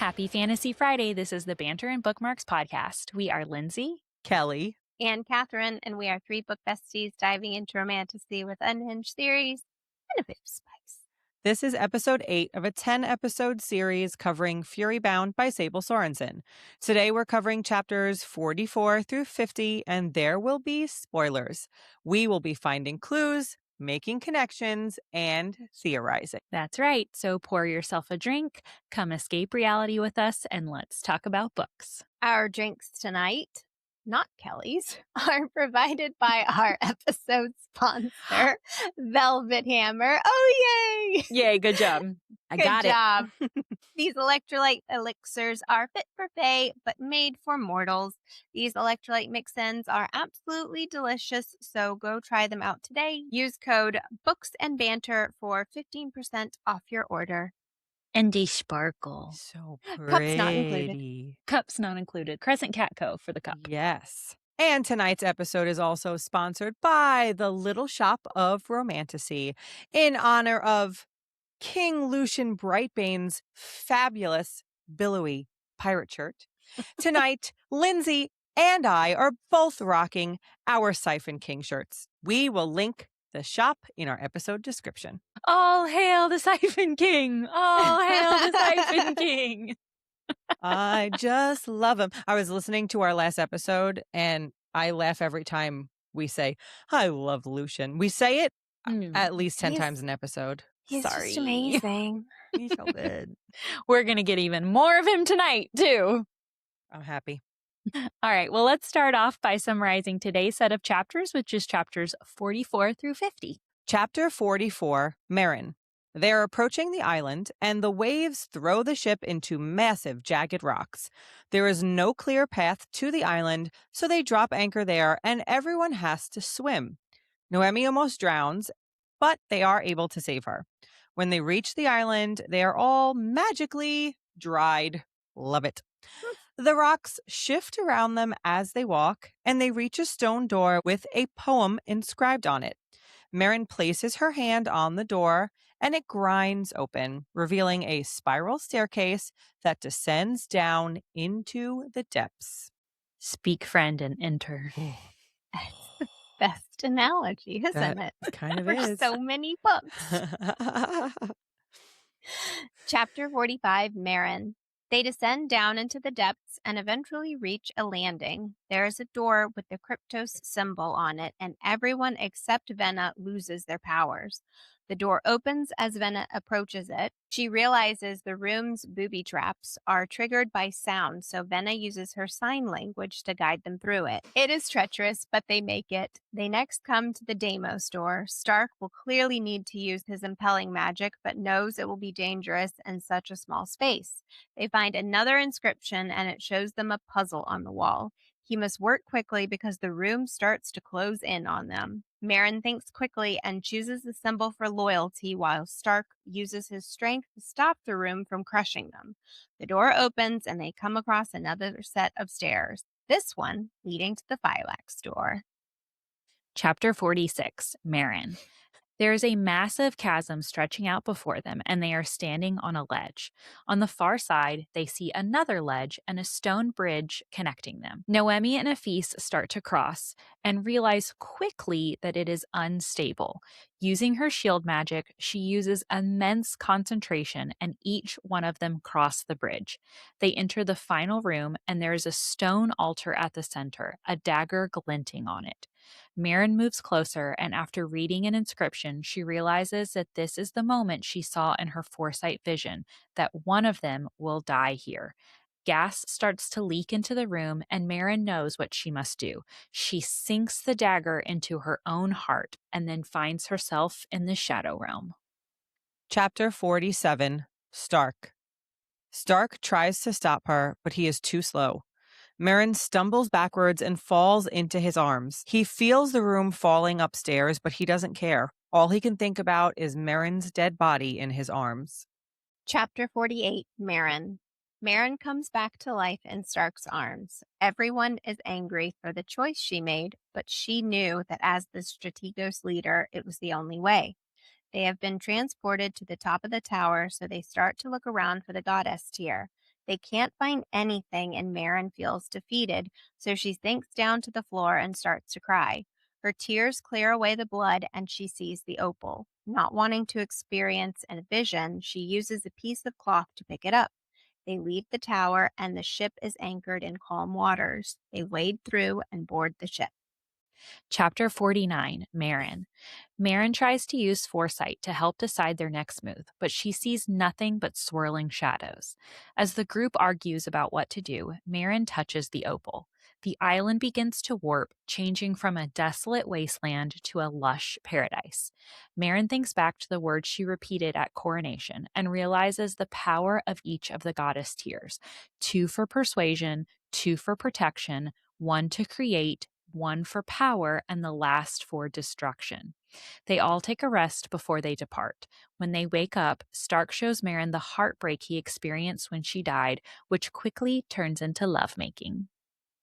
Happy Fantasy Friday. This is the Banter and Bookmarks podcast. We are Lindsay, Kelly, and Catherine, and we are three book besties diving into romantasy with unhinged theories and a bit of spice. this is episode 8 of a 10-episode series covering Fury Bound by Sable Sorensen. Today we're covering chapters 44 through 50, and there will be spoilers. We will be finding clues, making connections, and theorizing. That's right. So pour yourself a drink, come escape reality with us, and let's talk about books. Our drinks tonight, not Kelly's, are provided by our episode sponsor, Velvet Hammer. Oh, yay! Yay, good job. I Good got job. These electrolyte elixirs are fit for fae, but made for mortals. These electrolyte mix-ins are absolutely delicious, so go try them out today. Use code BOOKSANDBANTER for 15% off your order. And they sparkle. So pretty. Cups not included. Cups not included. Crescent Cat Co. for the cup. Yes. And tonight's episode is also sponsored by the Little Shop of Romantasy in honor of King Lucian Brightbane's fabulous billowy pirate shirt. Tonight, Lindsay and I are both rocking our Siphon King shirts. We will link the shop in our episode description. All hail the Siphon King! All hail the Siphon King! I just love him. I was listening to our last episode and I laugh every time we say, I love Lucian. We say it at least 10 times an episode. He's Sorry. just amazing. He's so good. We're going to get even more of him tonight, too. I'm happy. All right, well, let's start off by summarizing today's set of chapters, which is chapters 44 through 50. Chapter 44, Marin. They're approaching the island, and the waves throw the ship into massive, jagged rocks. There is no clear path to the island, so they drop anchor there, and everyone has to swim. Noemi almost drowns, but they are able to save her. When they reach the island, they are all magically dried. Love it. The rocks shift around them as they walk, and they reach a stone door with a poem inscribed on it. Marin places her hand on the door, and it grinds open, revealing a spiral staircase that descends down into the depths. Speak, friend, and enter. That's the best analogy, isn't it? Kind of For is. so many books. Chapter 45, Marin. They descend down into the depths and eventually reach a landing. There is a door with the Kryptos symbol on it, and everyone except Venna loses their powers. The door opens as Venna approaches it. She realizes the room's booby traps are triggered by sound, so Venna uses her sign language to guide them through it. It is treacherous, but they make it. They next come to the Deimos door. Stark will clearly need to use his impelling magic, but knows it will be dangerous in such a small space. They find another inscription, and it shows them a puzzle on the wall. He must work quickly because the room starts to close in on them. Marin thinks quickly and chooses the symbol for loyalty while Stark uses his strength to stop the room from crushing them. The door opens and they come across another set of stairs, this one leading to the Phylax door. Chapter 46, Marin. There is a massive chasm stretching out before them, and they are standing on a ledge. On the far side, they see another ledge and a stone bridge connecting them. Noemi and Afis start to cross and realize quickly that it is unstable. Using her shield magic, she uses immense concentration, and each one of them cross the bridge. They enter the final room, and there is a stone altar at the center, a dagger glinting on it. Marin moves closer, and after reading an inscription, she realizes that this is the moment she saw in her foresight vision, that one of them will die here. Gas starts to leak into the room, and Marin knows what she must do. She sinks the dagger into her own heart and then finds herself in the Shadow Realm. Chapter 47, Stark. Stark tries to stop her, but he is too slow. Marin stumbles backwards and falls into his arms. He feels the room falling upstairs, but he doesn't care. All he can think about is Marin's dead body in his arms. Chapter 48, Marin. Marin comes back to life in Stark's arms. Everyone is angry for the choice she made, but she knew that as the Strategos leader, it was the only way. They have been transported to the top of the tower, so they start to look around for the goddess tier. They can't find anything, and Marin feels defeated, so she sinks down to the floor and starts to cry. Her tears clear away the blood, and she sees the opal. Not wanting to experience a vision, she uses a piece of cloth to pick it up. They leave the tower, and the ship is anchored in calm waters. They wade through and board the ship. Chapter 49, Marin. Marin tries to use foresight to help decide their next move, but she sees nothing but swirling shadows. As the group argues about what to do, Marin touches the opal. The island begins to warp, changing from a desolate wasteland to a lush paradise. Marin thinks back to the words she repeated at coronation and realizes the power of each of the goddess tiers: 2 for persuasion, 2 for protection, 1 to create, 1 for power, and the last for destruction. They all take a rest before they depart. When they wake up, Stark shows Marin the heartbreak he experienced when she died, which quickly turns into lovemaking.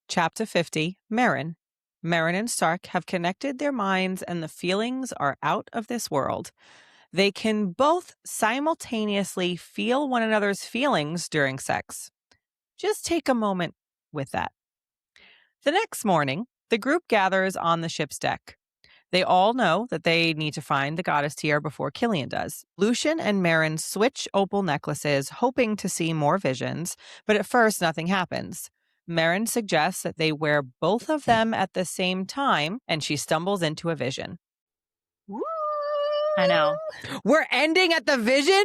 Chapter 50, Marin. Marin and Stark have connected their minds and the feelings are out of this world. They can both simultaneously feel one another's feelings during sex. Just take a moment with that. The next morning, the group gathers on the ship's deck. They all know that they need to find the goddess tier before Killian does. Lucian and Marin switch opal necklaces, hoping to see more visions, but at first nothing happens. Marin suggests that they wear both of them at the same time, and she stumbles into a vision. Woo! I know. We're ending at the vision?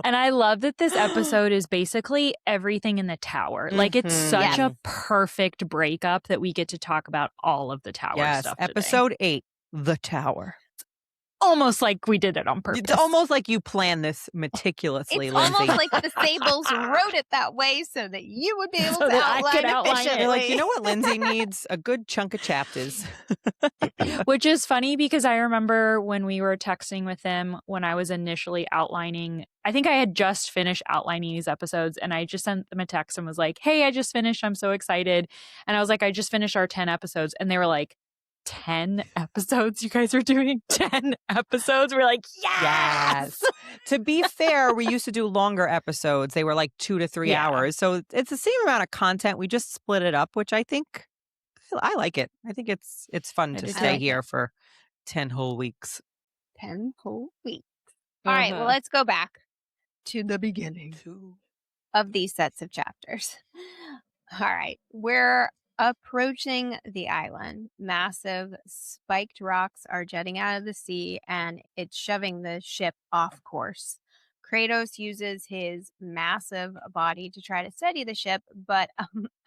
And I love that this episode is basically everything in the tower. Like, it's such a perfect breakup that we get to talk about all of the tower stuff today. Episode 8, The Tower. Almost like we did it on purpose. It's almost like you planned this meticulously, It's Lindsay. almost like the Sables wrote it that way so that you would be able So to that I could outline outline it. efficiently. They're like, you know what Lindsay needs? A good chunk of chapters. Which is funny because I remember when we were texting with them when I was initially outlining, I think I had just finished outlining these episodes, and I just sent them a text and was like, hey, I just finished. I'm so excited. And I was like, I just finished our 10 episodes. And they were like, 10 episodes? You guys are doing 10 episodes? We're like, yes! To be fair, we used to do longer episodes. They were like 2 to 3 hours. So it's the same amount of content. We just split it up, which I think I like it. I think it's fun to stay here for 10 whole weeks. 10 whole weeks. All right, well, let's go back to the beginning of these sets of chapters. All right, we're approaching the island. Massive spiked rocks are jetting out of the sea, and it's shoving the ship off course. Kratos uses his massive body to try to steady the ship, but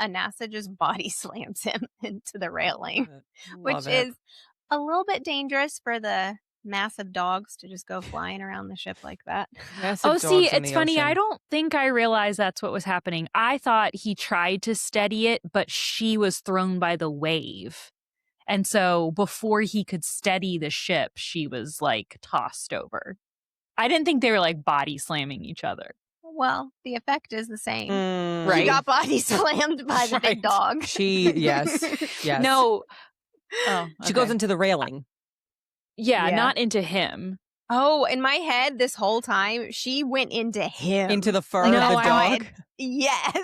Anassa just body slams him into the railing, which is a little bit dangerous for the massive dogs to just go flying around the ship like that. See, it's funny. I don't think I realized that's what was happening. I thought he tried to steady it, but she was thrown by the wave. And so before he could steady the ship, she was like tossed over. I didn't think they were like body slamming each other. Well, the effect is the same. Right. He got body slammed by the big dog. Yes. No. She goes into the railing. Yeah, not into him. Oh, in my head, this whole time, she went into him. Into the fur of the dog? Yes.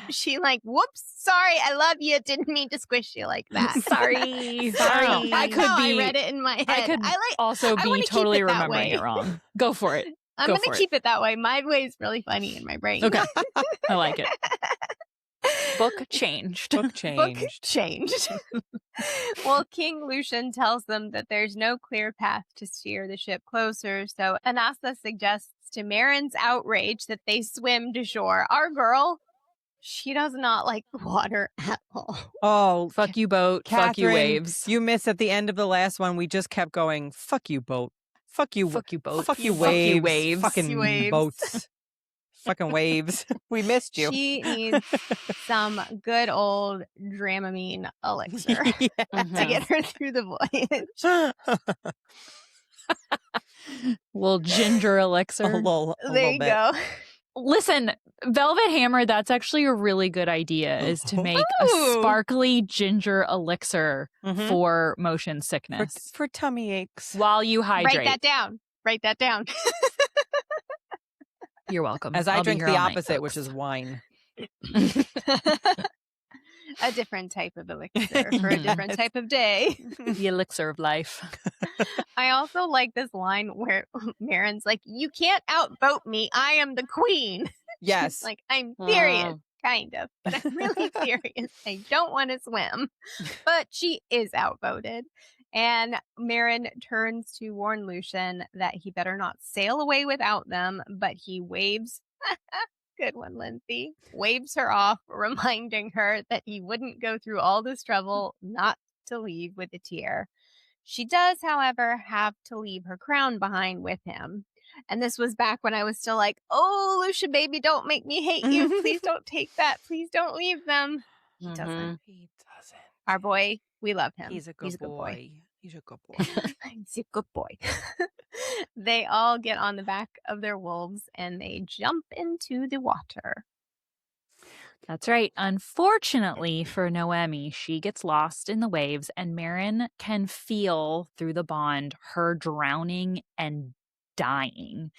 She whoops, sorry, I love you. Didn't mean to squish you like that. Sorry. I read it in my head. I could also be totally remembering it wrong. Go for it. I'm going to keep it that way. My way is really funny in my brain. Okay. I like it. Book changed. Well, King Lucian tells them that there's no clear path to steer the ship closer, so Anassa suggests to Marin's outrage that they swim to shore. Our girl, she does not like the water at all. Oh, fuck you, boat. Catherine, fuck you, waves. You missed at the end of the last one. We just kept going, fuck you, boat. Fuck you, boat. Fuck you, waves. Fuck you, waves. Fucking waves. Boats. Fucking waves. We missed you. She needs some good old Dramamine elixir to get her through the voyage. Little ginger elixir. There you go. Listen, Velvet Hammer, that's actually a really good idea, is to make a sparkly ginger elixir for motion sickness. For tummy aches. While you hydrate. Write that down. You're welcome. As I I'll be drink here the all night, opposite, which folks. is wine. A different type of elixir for a different type of day. The elixir of life. I also like this line where Marin's like, "You can't outvote me. I am the queen." Yes. She's like, "I'm furious, kind of, but I'm really furious. I don't want to swim." But she is outvoted. And Marin turns to warn Lucian that he better not sail away without them, but he waves. Good one, Lindsay. Waves her off, reminding her that he wouldn't go through all this trouble not to leave with a tear. She does, however, have to leave her crown behind with him. And this was back when I was still like, "Oh, Lucia, baby, don't make me hate you. Please don't take that. Please don't leave them." He doesn't. He doesn't. Our boy, we love him. He's a good boy. He's a good boy. He's a good boy. They all get on the back of their wolves and they jump into the water. That's right. Unfortunately for Noemi, she gets lost in the waves, and Marin can feel through the bond her drowning and dying.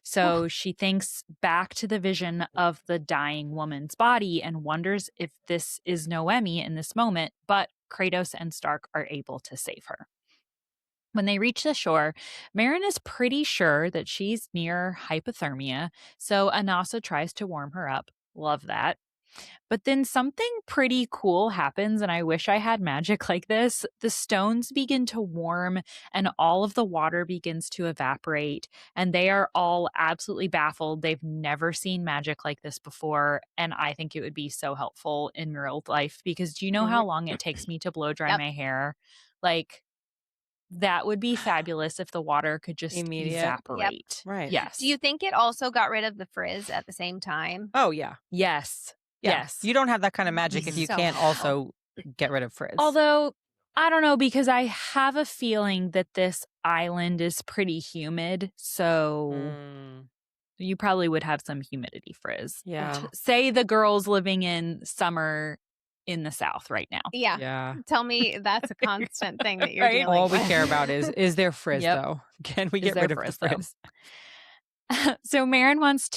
So she thinks back to the vision of the dying woman's body and wonders if this is Noemi in this moment, but Kratos and Stark are able to save her. When they reach the shore, Marin is pretty sure that she's near hypothermia, so Anasa tries to warm her up. Love that. But then something pretty cool happens, and I wish I had magic like this. The stones begin to warm, and all of the water begins to evaporate, and they are all absolutely baffled. They've never seen magic like this before, and I think it would be so helpful in real life, because do you know how long it takes me to blow dry my hair? Like, that would be fabulous if the water could just evaporate. Right. Yes. Do you think it also got rid of the frizz at the same time? Oh, yeah. Yes. Yeah. Yes. You don't have that kind of magic if you So can't also get rid of frizz. Although, I don't know, because I have a feeling that this island is pretty humid, so you probably would have some humidity frizz. Yeah. Say the girls living in summer in the South right now. Yeah. Tell me that's a constant thing that you're dealing All with. we care about is there frizz, though? Can we get rid of the frizz? So Marin warns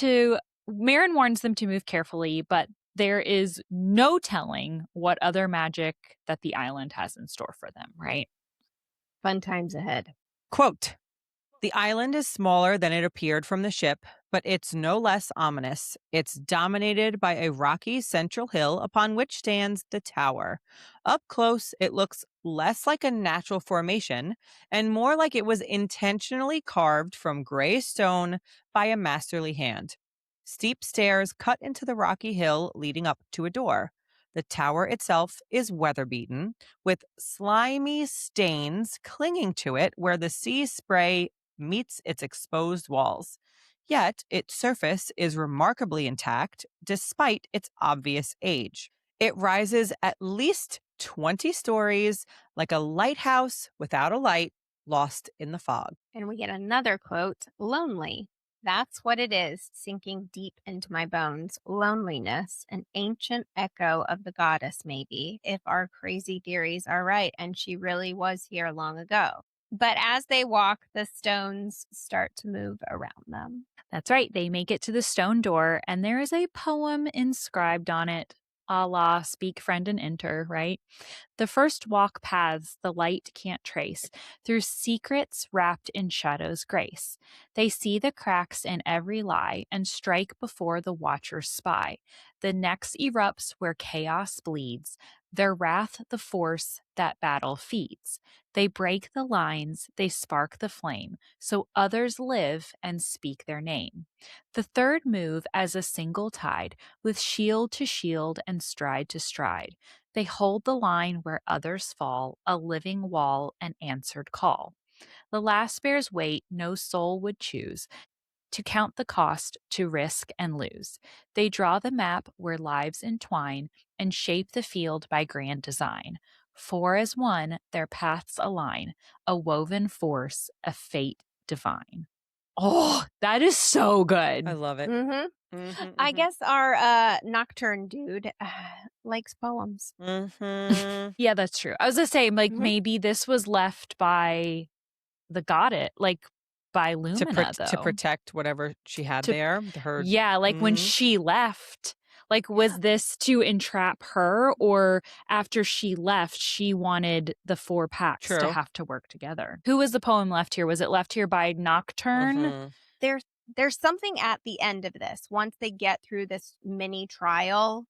them to move carefully, but there is no telling what other magic that the island has in store for them, right? Fun times ahead. Quote, "The island is smaller than it appeared from the ship, but it's no less ominous. It's dominated by a rocky central hill upon which stands the tower. Up close, it looks less like a natural formation and more like it was intentionally carved from gray stone by a masterly hand. Steep stairs cut into the rocky hill leading up to a door. The tower itself is weather-beaten, with slimy stains clinging to it where the sea spray meets its exposed walls. Yet its surface is remarkably intact despite its obvious age. It rises at least 20 stories, like a lighthouse without a light, lost in the fog." And we get another quote, "Lonely. That's what it is, sinking deep into my bones. Loneliness, an ancient echo of the goddess, maybe, if our crazy theories are right, and she really was here long ago." But as they walk, the stones start to move around them. That's right. They make it to the stone door, and there is a poem inscribed on it, a la "Speak, friend, and enter," right? "The first walk paths the light can't trace, through secrets wrapped in shadow's grace. They see the cracks in every lie, and strike before the watchers spy. The next erupts where chaos bleeds, their wrath the force that battle feeds. They break the lines, they spark the flame, so others live and speak their name. The third move as a single tide, with shield to shield and stride to stride. They hold the line where others fall, a living wall, an answered call. The last bears weight no soul would choose, to count the cost, to risk and lose. They draw the map where lives entwine, and shape the field by grand design. Four as one, their paths align, a woven force, a fate divine." Oh, that is so good. I love it. I guess our Nocturne dude likes poems. Yeah, that's true. I was going to say, maybe this was left by the goddess, by Lumina, though. To protect whatever she had To- there. Her, Yeah, like when she left, like was this to entrap her, or after she left, she wanted the 4 packs to True. have to work together? Who was the poem left here? Was it left here by Nocturne? There's something at the end of this. Once they get through this mini trial,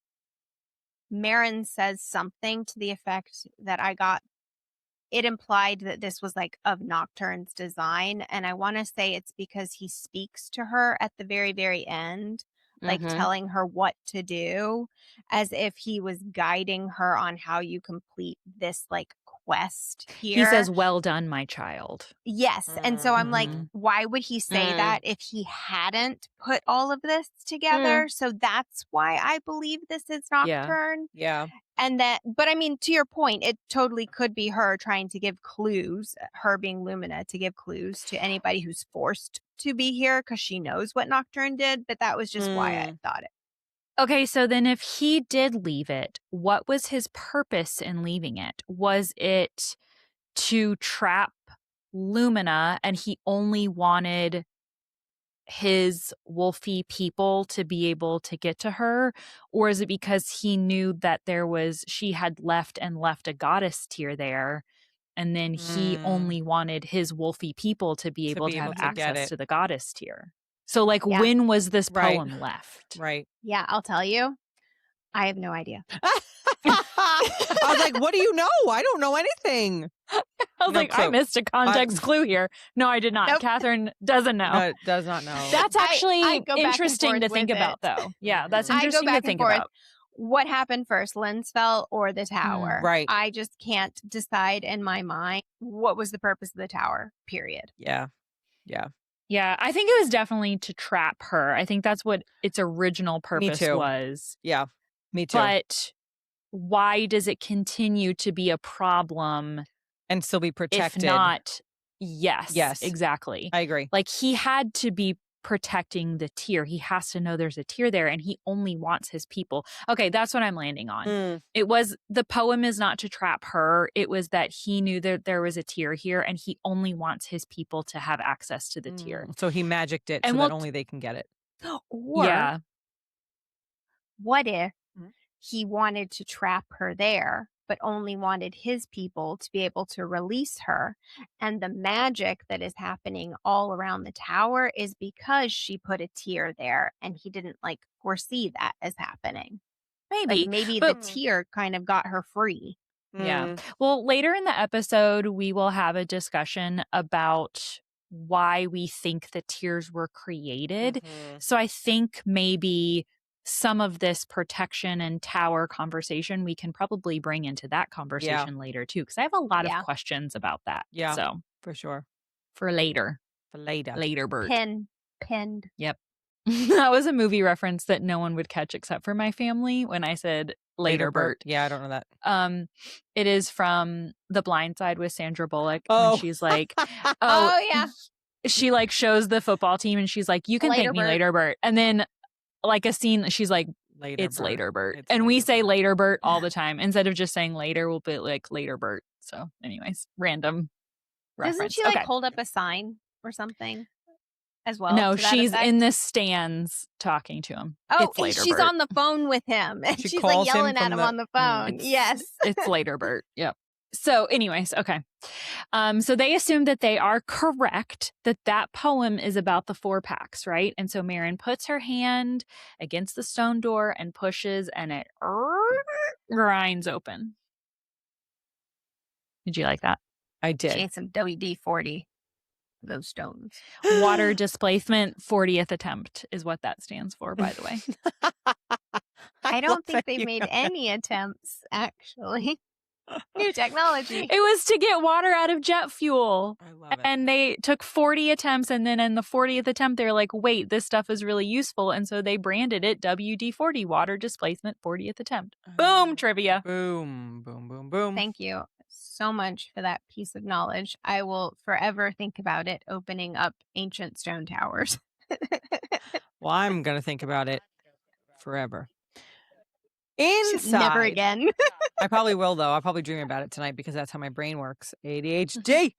Marin says something to the effect that it implied that this was like of Nocturne's design. And I want to say it's because he speaks to her at the very, very end, like telling her what to do, as if he was guiding her on how you complete this like quest here. He says, "Well done, my child." Yes. And so I'm like, why would he say that if he hadn't put all of this together? So that's why I believe this is Nocturne. Yeah. And but I mean, to your point, it totally could be her trying to give clues, her being Lumina, to give clues to anybody who's forced to be here because she knows what Nocturne did. But that was just why I thought it. Okay, so then if he did leave it, what was his purpose in leaving it? Was it to trap Lumina and he only wanted his wolfy people to be able to get to her? Or is it because he knew that she had left a goddess tier there, and then he only wanted his wolfy people to be able to have access to the goddess tier? So like, when was this poem left? Right. Yeah, I'll tell you. I have no idea. I was like, what do you know? I don't know anything. I was I missed a context clue here. No, I did not. Nope. Catherine doesn't know. Does not know. That's actually I go back and interesting forth to think with about, it. though. Yeah, that's I go interesting back to think and forth. about. What happened first, Linsfell or the tower? Right. I just can't decide in my mind what was the purpose of the tower, period. Yeah. Yeah, I think it was definitely to trap her. I think that's what its original purpose was. Yeah, me too. But why does it continue to be a problem and still be protected? If not, yes, exactly. I agree. Like, he had to be protecting the tier. He has to know there's a tier there, and he only wants his people. Okay, that's what I'm landing on. It was, the poem is not to trap her. It was that he knew that there was a tier here, and he only wants his people to have access to the tier. So he magicked it so that only they can get it. Or what if he wanted to trap her there, but only wanted his people to be able to release her? And the magic that is happening all around the tower is because she put a tier there, and he didn't foresee that as happening. Maybe the tier kind of got her free. Yeah. Well, later in the episode, we will have a discussion about why we think the tiers were created. So I think maybe some of this protection and tower conversation we can probably bring into that conversation later too, because I have a lot of questions about that. Yeah, so for sure. For later. Later, Bert. Pinned. Yep. That was a movie reference that no one would catch except for my family when I said later, Bert. Yeah, I don't know that. It is from The Blind Side with Sandra Bullock when she's like, oh yeah. She shows the football team and she's like, you can thank me later, Bert. And then a scene, she's like, it's later, Bert. And we say later, Bert all the time. Instead of just saying later, we'll be like later, Bert. So anyways, random reference. Doesn't she hold up a sign or something as well? No, she's in the stands talking to him. Oh, it's later, she's Bert. on the phone with him. And she's calls yelling him at him the- on the phone. Yes. It's later, Bert. Yep. So anyways, okay. So they assume that they are correct, that poem is about the 4 packs, right? And so Marin puts her hand against the stone door and pushes, and it grinds open. Did you like that? I did. She ate some WD-40, those stones. Water displacement 40th attempt is what that stands for, by the way. I don't think they made any attempts, actually. New technology. It was to get water out of jet fuel. I love it. And they took 40 attempts, and then in the 40th attempt, they're like, wait, this stuff is really useful. And so they branded it WD-40, water displacement 40th attempt. Boom, trivia. Boom, boom, boom, boom. Thank you so much for that piece of knowledge. I will forever think about it opening up ancient stone towers. Well, I'm going to think about it forever. Inside. Never again. I probably will, though. I'll probably dream about it tonight because that's how my brain works. ADHD.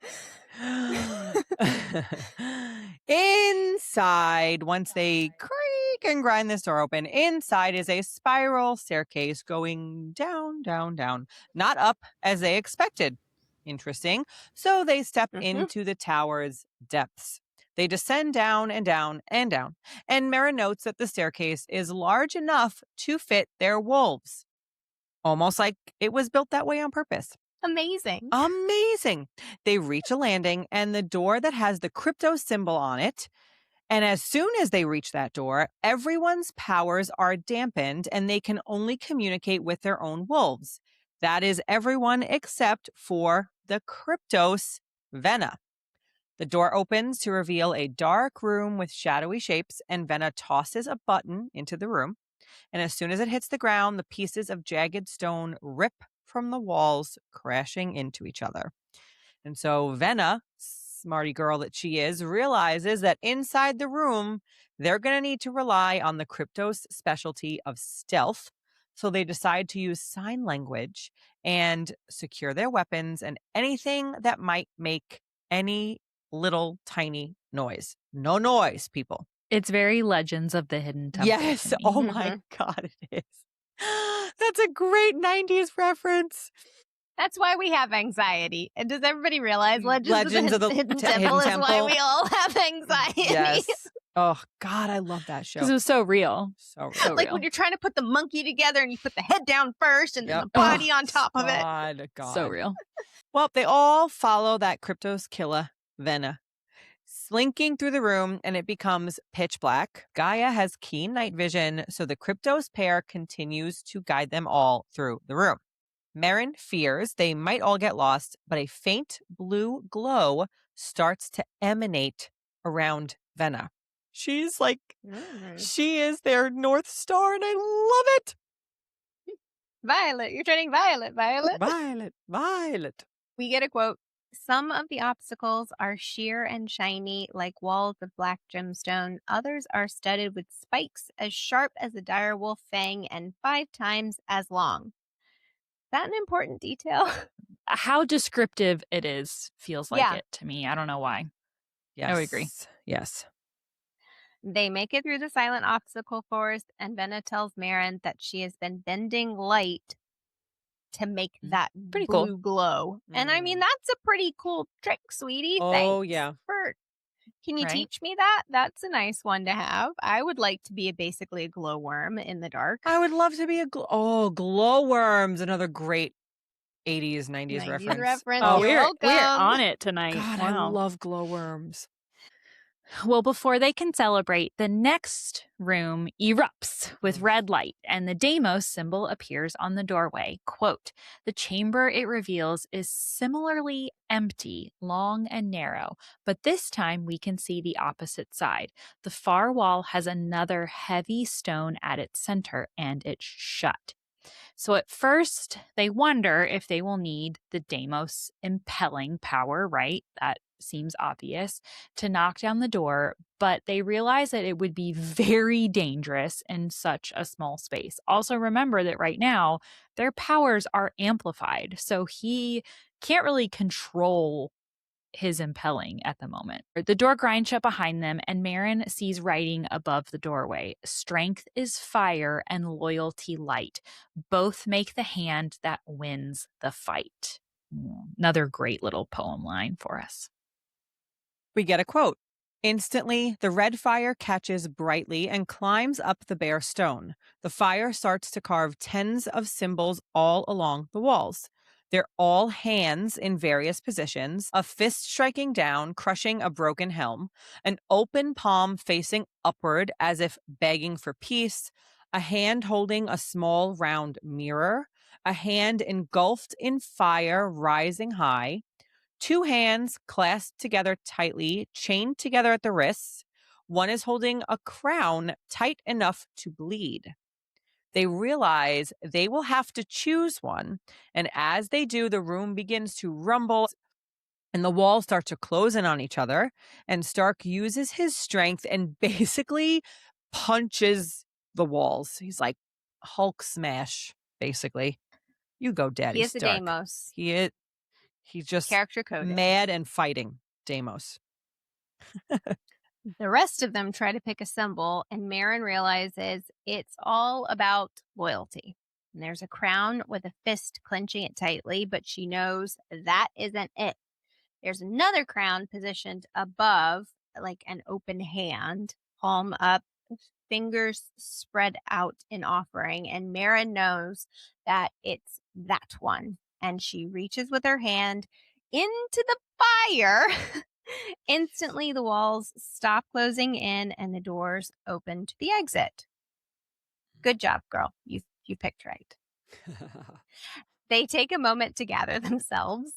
Inside, once they creak and grind this door open, inside is a spiral staircase going down, down, down, not up as they expected. Interesting. So they step into the tower's depths. They descend down and down and down. And Mara notes that the staircase is large enough to fit their wolves. Almost like it was built that way on purpose. Amazing. Amazing. They reach a landing and the door that has the crypto symbol on it. And as soon as they reach that door, everyone's powers are dampened and they can only communicate with their own wolves. That is everyone except for the Cryptos Vena. The door opens to reveal a dark room with shadowy shapes, and Vena tosses a button into the room. And as soon as it hits the ground, the pieces of jagged stone rip from the walls, crashing into each other. And so Vena, smarty girl that she is, realizes that inside the room, they're going to need to rely on the Cryptos specialty of stealth. So they decide to use sign language and secure their weapons and anything that might make any little tiny noise. No noise, people. It's very Legends of the Hidden Temple. Yes. Oh my God, it is. That's a great 90s reference. That's why we have anxiety. And does everybody realize Legends of the Hidden Temple is why we all have anxiety? Yes. Oh, God, I love that show. Because it was so real. So So real. Like real. when you're trying to put the monkey together and you put the head down first and then the body on top of it. God. So real. Well, they all follow that Cryptos killer, Vena, slinking through the room, and it becomes pitch black. Gaia has keen night vision, so the Cryptos pair continues to guide them all through the room. Marin fears they might all get lost, but a faint blue glow starts to emanate around Vena. She's like, she is their North Star, and I love it. Violet, you're turning violet, Violet. Violet. We get a quote. Some of the obstacles are sheer and shiny like walls of black gemstone. Others are studded with spikes as sharp as a direwolf fang and 5 times as long. Is that an important detail? How descriptive it is feels like Yeah. it to me. I don't know why. Yes. I would agree. Yes. They make it through the silent obstacle forest, and Vena tells Marin that she has been bending light to make that Pretty blue cool. glow. And I mean, that's a pretty cool trick, sweetie. Oh, Thanks yeah. Can you Right? teach me that? That's a nice one to have. I would like to be basically a glowworm in the dark. I would love to be a glowworms, another great 80s, 90s 90s reference. reference. Oh, You're we're welcome. on it tonight. God, Wow. I love glowworms. Well, before they can celebrate, the next room erupts with red light, and the Deimos symbol appears on the doorway. Quote, the chamber it reveals is similarly empty, long and narrow, but this time we can see the opposite side. The far wall has another heavy stone at its center, and it's shut. So at first, they wonder if they will need the Deimos impelling power, right? That seems obvious, to knock down the door, but they realize that it would be very dangerous in such a small space. Also, remember that right now, their powers are amplified, so he can't really control his impelling at the moment. The door grinds shut behind them, and Marin sees writing above the doorway. Strength is fire and loyalty light. Both make the hand that wins the fight. Another great little poem line for us. We get a quote. Instantly, the red fire catches brightly and climbs up the bare stone. The fire starts to carve tens of symbols all along the walls. They're all hands in various positions, a fist striking down, crushing a broken helm, an open palm facing upward as if begging for peace, a hand holding a small round mirror, a hand engulfed in fire rising high, 2 hands clasped together tightly, chained together at the wrists. One is holding a crown tight enough to bleed. They realize they will have to choose one, and as they do, the room begins to rumble and the walls start to close in on each other, and Stark uses his strength and basically punches the walls. He's like, Hulk smash, basically. You go, Daddy He is a Stark. Deimos. He's just Character coded. mad and fighting Deimos. The rest of them try to pick a symbol, and Marin realizes it's all about loyalty. And there's a crown with a fist clenching it tightly, but she knows that isn't it. There's another crown positioned above, like an open hand, palm up, fingers spread out in offering. And Marin knows that it's that one. And she reaches with her hand into the fire. Instantly, the walls stop closing in and the doors open to the exit. Good job, girl. You picked right. They take a moment to gather themselves,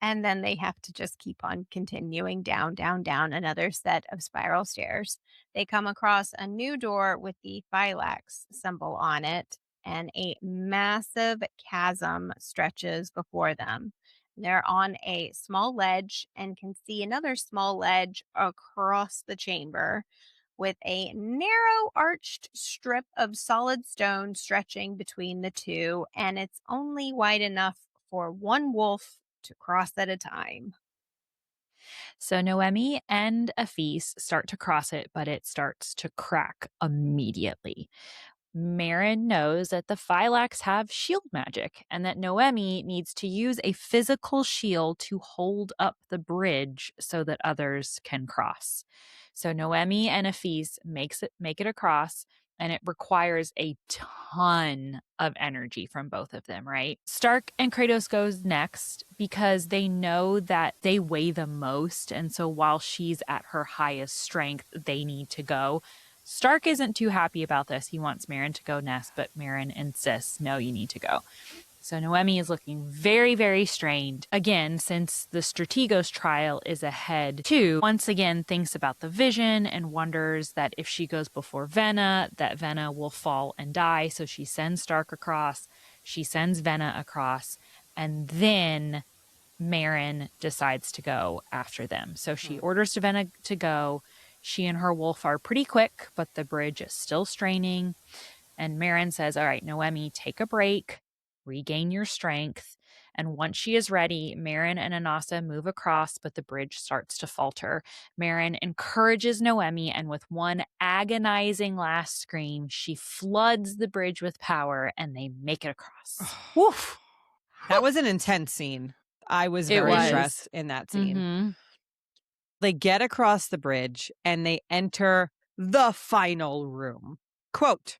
and then they have to just keep on continuing down, down, down another set of spiral stairs. They come across a new door with the Phylax symbol on it, and a massive chasm stretches before them. They're on a small ledge and can see another small ledge across the chamber with a narrow arched strip of solid stone stretching between the two, and it's only wide enough for one wolf to cross at a time. So Noemi and Afis start to cross it, but it starts to crack immediately. Marin knows that the Phylax have shield magic and that Noemi needs to use a physical shield to hold up the bridge so that others can cross. So Noemi and Afis make it across, and it requires a ton of energy from both of them, right? Stark and Kratos goes next because they know that they weigh the most, and so while she's at her highest strength, they need to go. Stark isn't too happy about this. He wants Marin to go next, but Marin insists, no, you need to go. So Noemi is looking very, very strained. Again, since the Strategos trial is ahead too, once again thinks about the vision and wonders that if she goes before Venna, that Venna will fall and die. So she sends Stark across, she sends Venna across, and then Marin decides to go after them. So she orders Venna to go. She and her wolf are pretty quick, but the bridge is still straining. And Marin says, all right, Noemi, take a break, regain your strength. And once she is ready, Marin and Anasa move across, but the bridge starts to falter. Marin encourages Noemi, and with one agonizing last scream, she floods the bridge with power, and they make it across. Woof! That was an intense scene. I was very stressed in that scene. Mm-hmm. They get across the bridge and they enter the final room. Quote,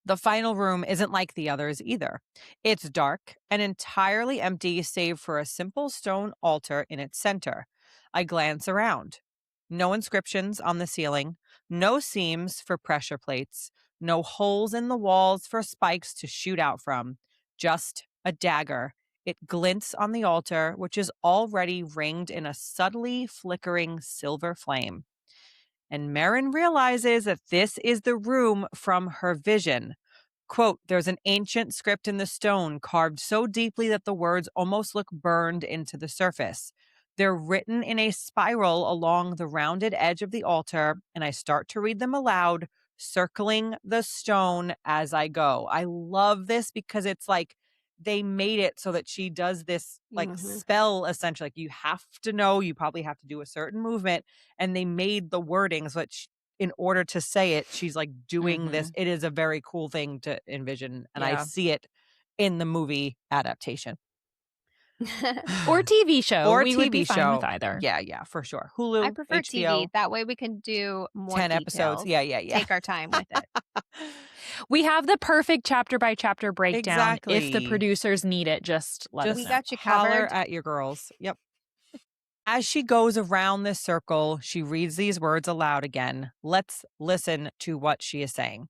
the final room isn't like the others either. It's dark and entirely empty save for a simple stone altar in its center. I glance around. No inscriptions on the ceiling, no seams for pressure plates, no holes in the walls for spikes to shoot out from, just a dagger. It glints on the altar, which is already ringed in a subtly flickering silver flame. And Marin realizes that this is the room from her vision. Quote, there's an ancient script in the stone carved so deeply that the words almost look burned into the surface. They're written in a spiral along the rounded edge of the altar, and I start to read them aloud, circling the stone as I go. I love this because it's like they made it so that she does this like spell essentially. Like you have to know, you probably have to do a certain movement, and they made the wording so that in order to say it, she's like doing this. It is a very cool thing to envision, and I see it in the movie adaptation. Or TV show. Or we TV would be show. fine with either. Yeah, for sure. Hulu, I prefer HBO, TV. That way we can do more 10 episodes. details. Yeah. Take our time with it. We have the perfect chapter by chapter breakdown. Exactly. If the producers need it, just let us We know. got you Holler covered. at your girls. Yep. As she goes around this circle, she reads these words aloud again. Let's listen to what she is saying.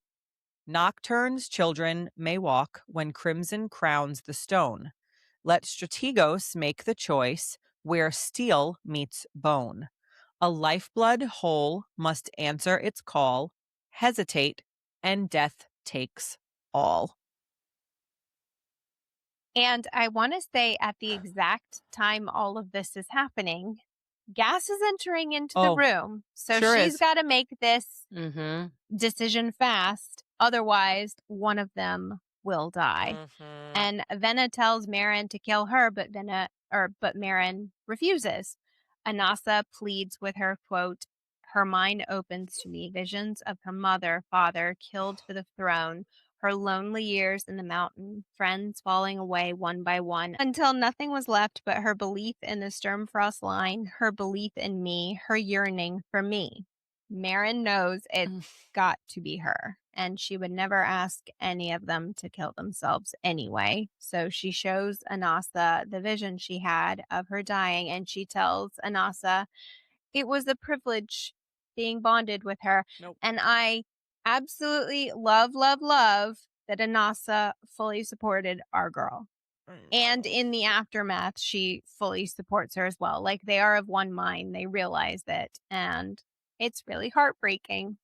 Nocturne's children may walk when crimson crowns the stone. Let Strategos make the choice where steel meets bone. A lifeblood whole must answer its call, hesitate, and death takes all. And I want to say at the exact time all of this is happening, Gas is entering into the room. So sure she's is. got to make this decision fast. Otherwise, one of them will die. Mhm. And Venna tells Marin to kill her, but Marin refuses. Anasa pleads with her, quote, "Her mind opens to me visions of her mother, father, killed for the throne, her lonely years in the mountain, friends falling away one by one, until nothing was left but her belief in the Sturmfrost line, her belief in me, her yearning for me." Marin knows it's got to be her, and she would never ask any of them to kill themselves anyway. So she shows Anasa the vision she had of her dying, and she tells Anasa it was a privilege being bonded with her. Nope. And I absolutely love that Anasa fully supported our girl. And in the aftermath, she fully supports her as well. Like, they are of one mind. They realize it. And it's really heartbreaking.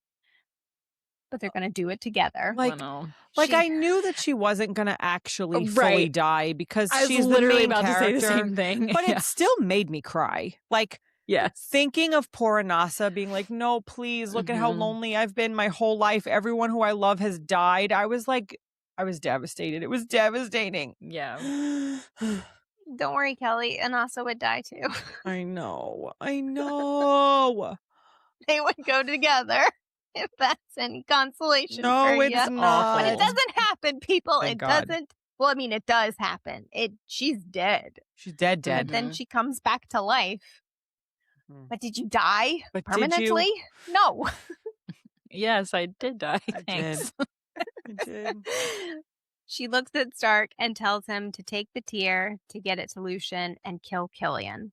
But they're going to do it together. I knew that she wasn't going to actually fully Right. die because I was she's the literally main about to say the character. same thing. But Yeah. it still made me cry. Like, Yes. thinking of poor Anasa being like, no, please, look at how lonely I've been my whole life. Everyone who I love has died. I was devastated. It was devastating. Yeah. Don't worry, Kelly. Anasa would die too. I know. They would go together, if that's any consolation for No, you. it's not. But it doesn't happen, people. Thank It God. doesn't. Well, I mean, it does happen. She's dead. She's dead. But then she comes back to life. But did you die But permanently? did you? No. Yes, I did die. I Thanks. did. She looks at Stark and tells him to take the tear to get its solution and kill Killian,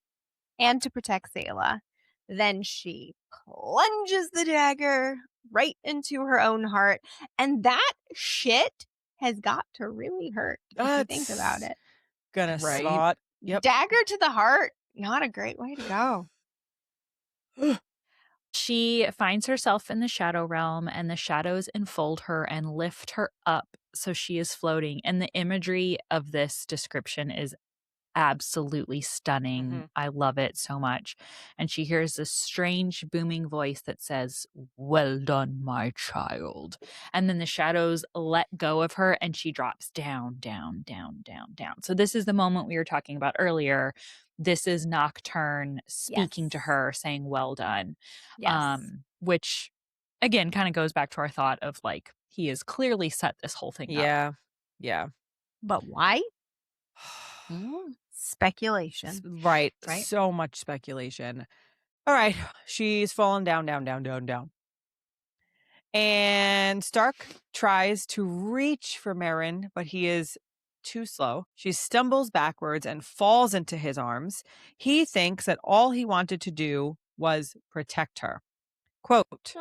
and to protect Selah. Then she plunges the dagger right into her own heart, and that shit has got to really hurt if you think about it. Gonna Right. slot. Yep. Dagger to the heart, not a great way to go. She finds herself in the shadow realm, and the shadows enfold her and lift her up so she is floating. And the imagery of this description is absolutely stunning. I love it so much. And she hears this strange booming voice that says, "Well done, my child." And then the shadows let go of her and she drops down, down, down, down, down. So this is the moment we were talking about earlier. This is Nocturne speaking to her, saying, "Well done." Yes. Which again kind of goes back to our thought of like, he has clearly set this whole thing up. Yeah. But why? Speculation. Right. So much speculation. All right. She's fallen down, down, down, down, down. And Stark tries to reach for Meryn, but he is too slow. She stumbles backwards and falls into his arms. He thinks that all he wanted to do was protect her. Quote,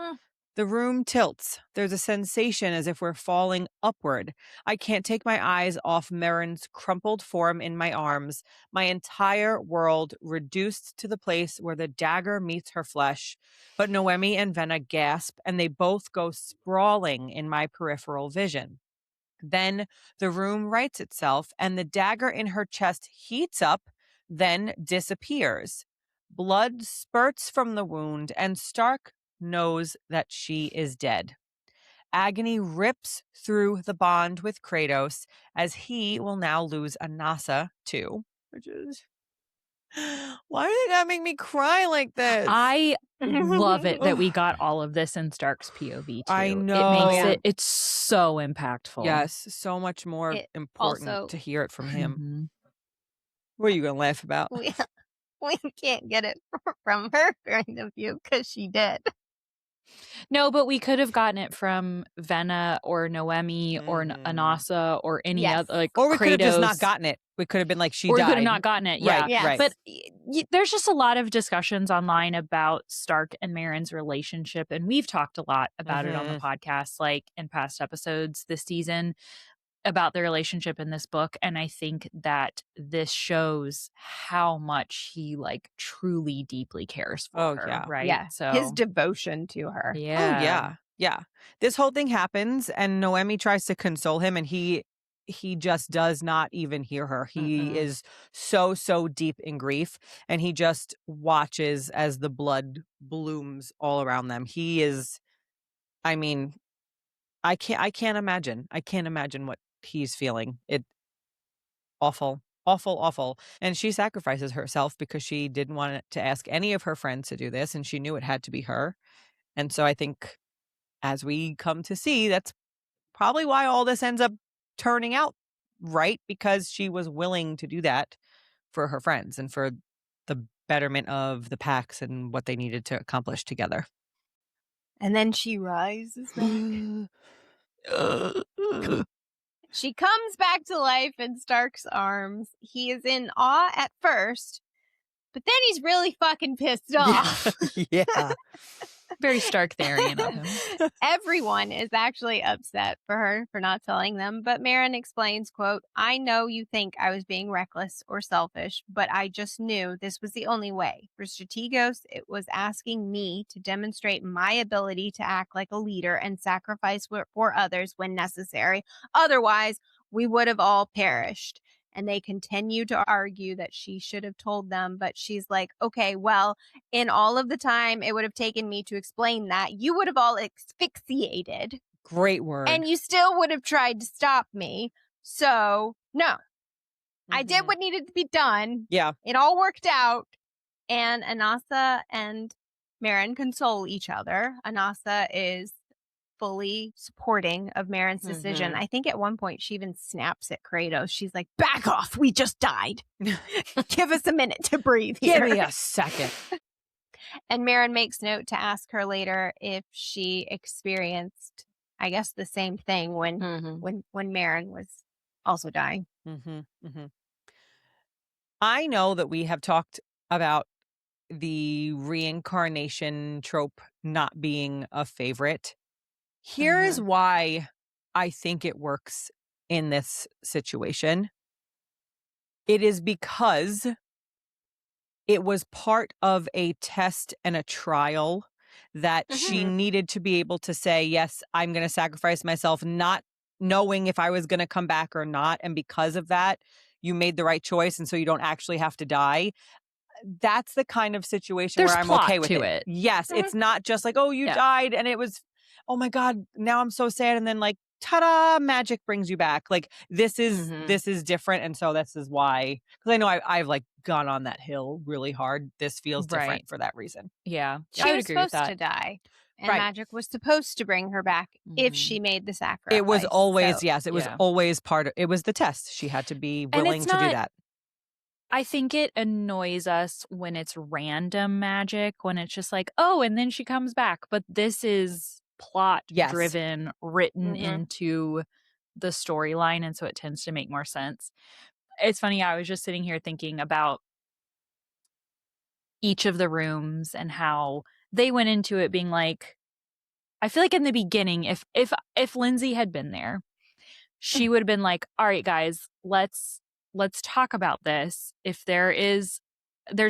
"The room tilts. There's a sensation as if we're falling upward. I can't take my eyes off Meryn's crumpled form in my arms. My entire world reduced to the place where the dagger meets her flesh. But Noemi and Venna gasp, and they both go sprawling in my peripheral vision. Then the room rights itself, and the dagger in her chest heats up, then disappears. Blood spurts from the wound, and Stark knows that she is dead. Agony rips through the bond with Kratos, as he will now lose Anasa too, which is... Why are they gotta make me cry like this? I love it that we got all of this in Stark's POV too. I know. It makes it's so impactful. Yes, so much more important to hear it from him. What are you gonna laugh about? We can't get it from her point of view because she did. No, but we could have gotten it from Venna or Noemi or Anasa or any other, like, or we Kratos. could have just not gotten it. We could have been like, she died. Or we could have not gotten it. Yeah. Right. But there's just a lot of discussions online about Stark and Meryn's relationship. And we've talked a lot about it on the podcast, like in past episodes this season, about the relationship in this book. And I think that this shows how much he like truly deeply cares for her. Right. Yeah. So his devotion to her. Yeah. Yeah. This whole thing happens and Noemi tries to console him and he just does not even hear her. He is so deep in grief and he just watches as the blood blooms all around them. He is, I mean, I can't imagine. I can't imagine what he's feeling. It awful. Awful, awful. And she sacrifices herself because she didn't want to ask any of her friends to do this, and she knew it had to be her. And so I think, as we come to see, that's probably why all this ends up turning out right, because she was willing to do that for her friends and for the betterment of the packs and what they needed to accomplish together. And then she rises back. She comes back to life in Stark's arms. He is in awe at first, but then he's really fucking pissed off. Yeah. Very Stark-therian of him. Everyone is actually upset for her for not telling them, but Marin explains, quote, "I know you think I was being reckless or selfish, but I just knew this was the only way. For Strategos, it was asking me to demonstrate my ability to act like a leader and sacrifice for others when necessary. Otherwise, we would have all perished." And they continue to argue that she should have told them, but she's like, okay, well, in all of the time it would have taken me to explain that, you would have all asphyxiated. Great word. And you still would have tried to stop me. So, no. I did what needed to be done. Yeah. It all worked out. And Anasa and Marin console each other. Anasa is fully supporting of Marin's decision. I think at one point she even snaps at Kratos. She's like, back off. We just died. Give us a minute to breathe here. Give me a second. And Marin makes note to ask her later if she experienced, I guess, the same thing when Marin was also dying. I know that we have talked about the reincarnation trope not being a favorite. Here is why I think it works in this situation. It is because it was part of a test and a trial that she needed to be able to say, yes, I'm going to sacrifice myself, not knowing if I was going to come back or not. And because of that, you made the right choice. And so you don't actually have to die. That's the kind of situation There's where I'm plot okay with to it. it. Yes, it's not just like, oh, you died and it was, oh my God, now I'm so sad. And then like, ta-da, magic brings you back. Like this is different. And so this is why, because I know I've like gone on that hill really hard. This feels different for that reason. Yeah. She was supposed to die. And magic was supposed to bring her back if she made the sacrifice. It was always, so, yes, it was always part of, it was the test. She had to be willing to do that. I think it annoys us when it's random magic, when it's just like, oh, and then she comes back. But this is plot driven, written into the storyline. And so it tends to make more sense. It's funny. I was just sitting here thinking about each of the rooms and how they went into it being like, I feel like in the beginning, if Lindsay had been there, she would have been like, all right, guys, let's talk about this. If there's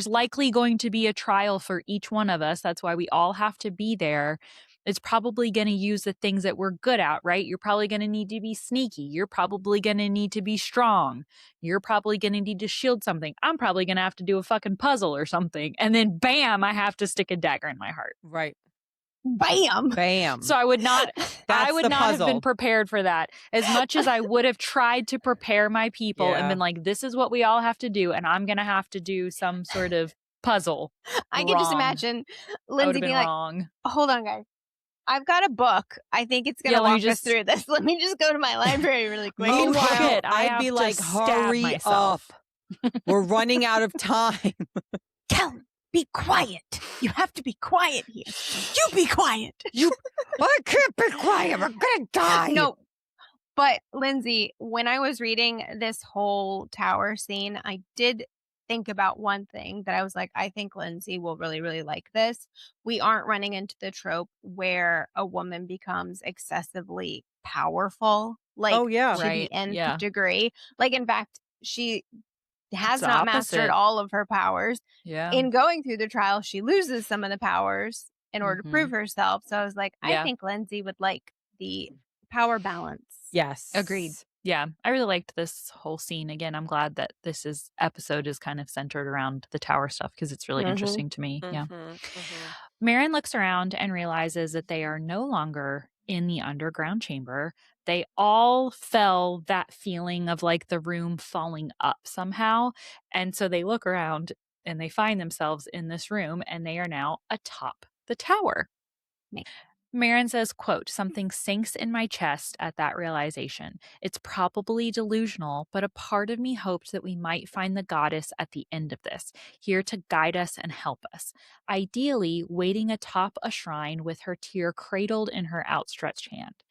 likely going to be a trial for each one of us. That's why we all have to be there. It's probably going to use the things that we're good at, right? You're probably going to need to be sneaky. You're probably going to need to be strong. You're probably going to need to shield something. I'm probably going to have to do a fucking puzzle or something. And then bam, I have to stick a dagger in my heart. Right. Bam. So I would not have been prepared for that. As much as I would have tried to prepare my people and been like, this is what we all have to do, and I'm gonna have to do some sort of puzzle. I can just imagine Lindsay being like, hold on, guys. I've got a book. I think it's going to walk us through this. Let me just go to my library really quick. Meanwhile, I'd be like, hurry up. We're running out of time. Kellen, be quiet. You have to be quiet here. You be quiet. I can't be quiet. I'm going to die. No, but Lindsay, when I was reading this whole tower scene, I did think about one thing that I was like, I think Lindsay will really, really like this. We aren't running into the trope where a woman becomes excessively powerful, like to the nth degree. Like, in fact, she has not mastered all of her powers. Yeah. In going through the trial, she loses some of the powers in order to prove herself. So I was like, I think Lindsay would like the power balance. Yes. Agreed. Yeah, I really liked this whole scene. Again, I'm glad that this episode is kind of centered around the tower stuff because it's really interesting to me. Yeah. Marin looks around and realizes that they are no longer in the underground chamber. They all felt that feeling of like the room falling up somehow. And so they look around and they find themselves in this room and they are now atop the tower. Marin says, quote, something sinks in my chest at that realization. It's probably delusional, but a part of me hoped that we might find the goddess at the end of this, here to guide us and help us. Ideally, waiting atop a shrine with her tear cradled in her outstretched hand.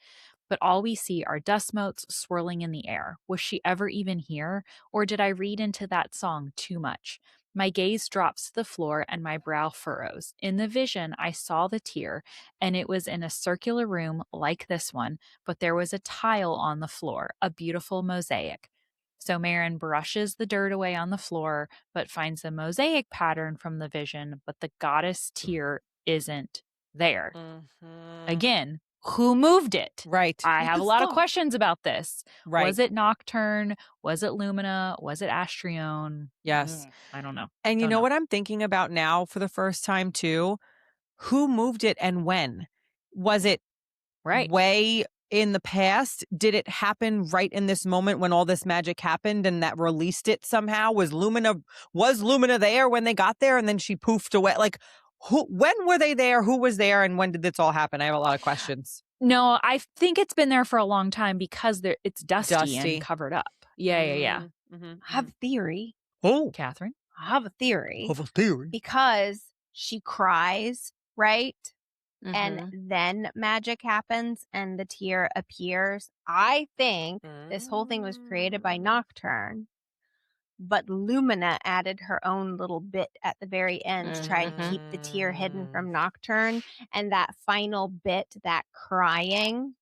But all we see are dust motes swirling in the air. Was she ever even here? Or did I read into that song too much? My gaze drops to the floor and my brow furrows. In the vision, I saw the tear, and it was in a circular room like this one, but there was a tile on the floor, a beautiful mosaic. So Marin brushes the dirt away on the floor, but finds a mosaic pattern from the vision, but the goddess tear isn't there. Again, who moved it? Right. I have a lot of questions about this. Right. Was it Nocturne? Was it Lumina? Was it Astrione? Yes. I don't know. And you know what I'm thinking about now for the first time too? Who moved it and when? Was it way in the past? Did it happen right in this moment when all this magic happened and that released it somehow? Was Lumina there when they got there and then she poofed away? Like when were they there? Who was there? And when did this all happen? I have a lot of questions. No, I think it's been there for a long time because it's dusty and covered up. Yeah. I have a theory. Oh, Catherine? I have a theory. Because she cries, right? And then magic happens and the tear appears. I think this whole thing was created by Nocturne, but Lumina added her own little bit at the very end to try and keep the tear hidden from Nocturne. And that final bit, that crying,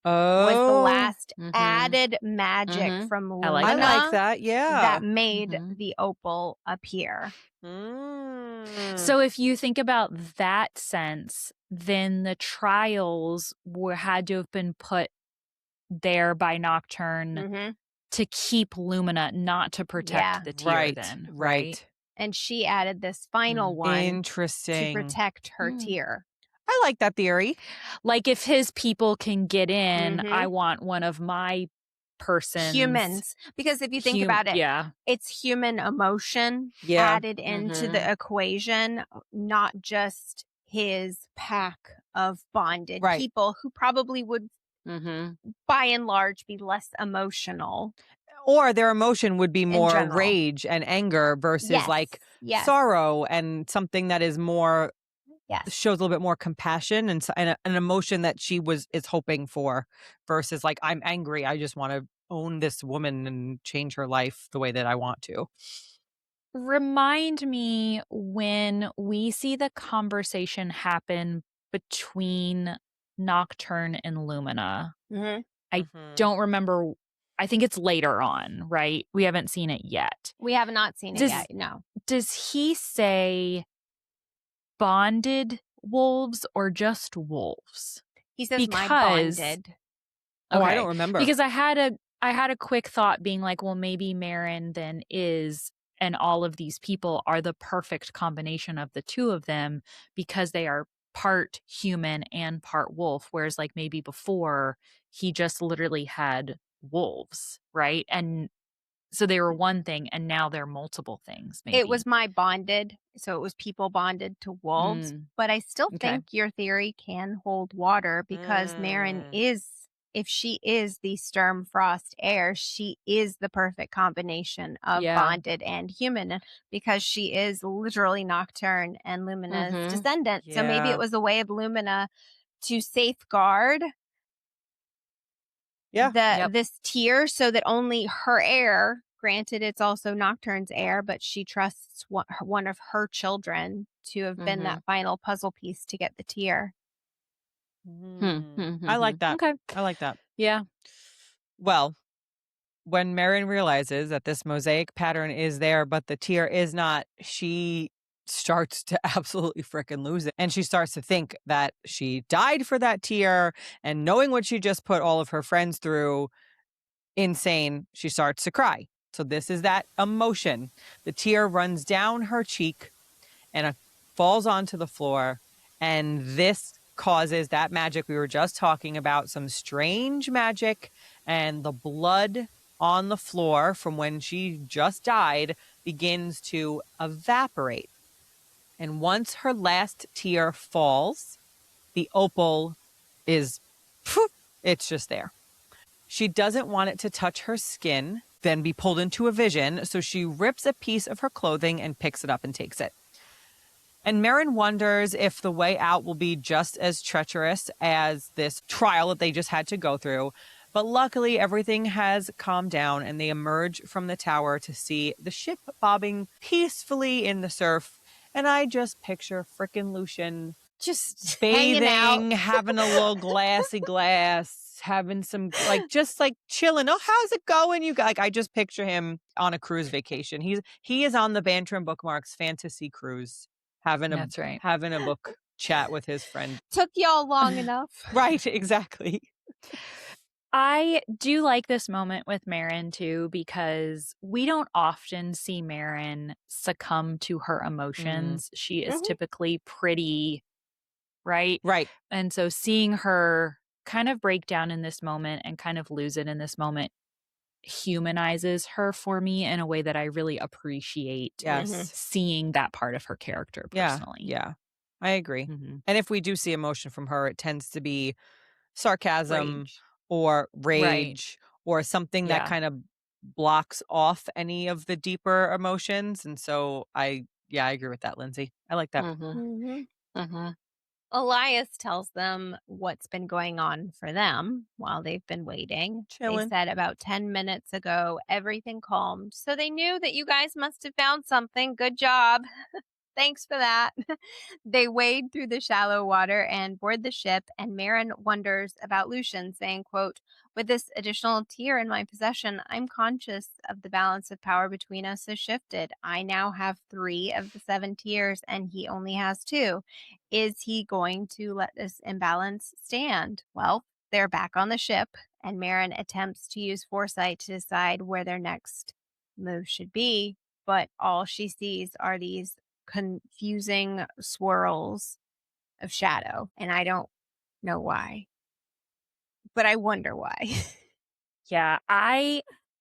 was the last added magic from Lumina. I like that, yeah. That made the opal appear. So if you think about that sense, then the trials had to have been put there by Nocturne to keep Lumina, not to protect the tear then. Right. And she added this final one Interesting. to protect her tear. I like that theory. Like if his people can get in, I want one of my persons. Humans. Because if you think about it, it's human emotion added into the equation, not just his pack of bonded people who probably would, by and large, be less emotional. Or their emotion would be more rage and anger versus sorrow and something that is more shows a little bit more compassion and an emotion that she is hoping for versus like, I'm angry. I just want to own this woman and change her life the way that I want to. Remind me when we see the conversation happen between Nocturne and Lumina. I don't remember. I think it's later on, right? We haven't seen it yet. We have not seen it yet, no. Does he say bonded wolves or just wolves? He says my bonded. Oh, I don't remember. Because I had a quick thought being like, well, maybe Marin then is, and all of these people are the perfect combination of the two of them because they are part human and part wolf. Whereas like maybe before he just literally had wolves, right? And so they were one thing and now they're multiple things. Maybe. It was my bonded. So it was people bonded to wolves. But I still think your theory can hold water because Marin is, if she is the Sturm Frost heir, she is the perfect combination of bonded and human because she is literally Nocturne and Lumina's descendant. So maybe it was a way of Lumina to safeguard this tier so that only her heir, granted it's also Nocturne's heir, but she trusts one of her children to have been that final puzzle piece to get the tier. I like that. Okay. I like that. Yeah. Well, when Marin realizes that this mosaic pattern is there, but the tier is not, she starts to absolutely freaking lose it. And she starts to think that she died for that tier, and knowing what she just put all of her friends through, insane, she starts to cry. So this is that emotion. The tear runs down her cheek and falls onto the floor. And this causes that magic we were just talking about, some strange magic, and the blood on the floor from when she just died begins to evaporate. And once her last tear falls, the opal is, poof, it's just there. She doesn't want it to touch her skin, then be pulled into a vision, so she rips a piece of her clothing and picks it up and takes it. And Marin wonders if the way out will be just as treacherous as this trial that they just had to go through. But luckily, everything has calmed down and they emerge from the tower to see the ship bobbing peacefully in the surf. And I just picture frickin' Lucian Just bathing, hanging out. having a little glassy glass, having some, like, just like chilling. Oh, how's it going? You guys, like, I just picture him on a cruise vacation. He is on the Banter and Bookmarks fantasy cruise. That's right. Having a book chat with his friend. Took y'all long enough. Right, exactly. I do like this moment with Marin too, because we don't often see Marin succumb to her emotions. She is typically pretty, right? Right. And so seeing her kind of break down in this moment and kind of lose it in this moment humanizes her for me in a way that I really appreciate. Yes. Seeing that part of her character personally. Yeah. I agree. And if we do see emotion from her, it tends to be sarcasm Rage. or rage or something that kind of blocks off any of the deeper emotions. And so I agree with that, Lindsay. I like that. Elias tells them what's been going on for them while they've been waiting. Chilling. They said about 10 minutes ago, everything calmed. So they knew that you guys must have found something. Good job. Thanks for that. They wade through the shallow water and board the ship, and Marin wonders about Lucian, saying, quote, with this additional tier in my possession, I'm conscious of the balance of power between us has shifted. I now have 3 of the 7 tiers, and he only has 2. Is he going to let this imbalance stand? Well, they're back on the ship, and Marin attempts to use foresight to decide where their next move should be, but all she sees are these confusing swirls of shadow, and I don't know why, but I wonder why. Yeah,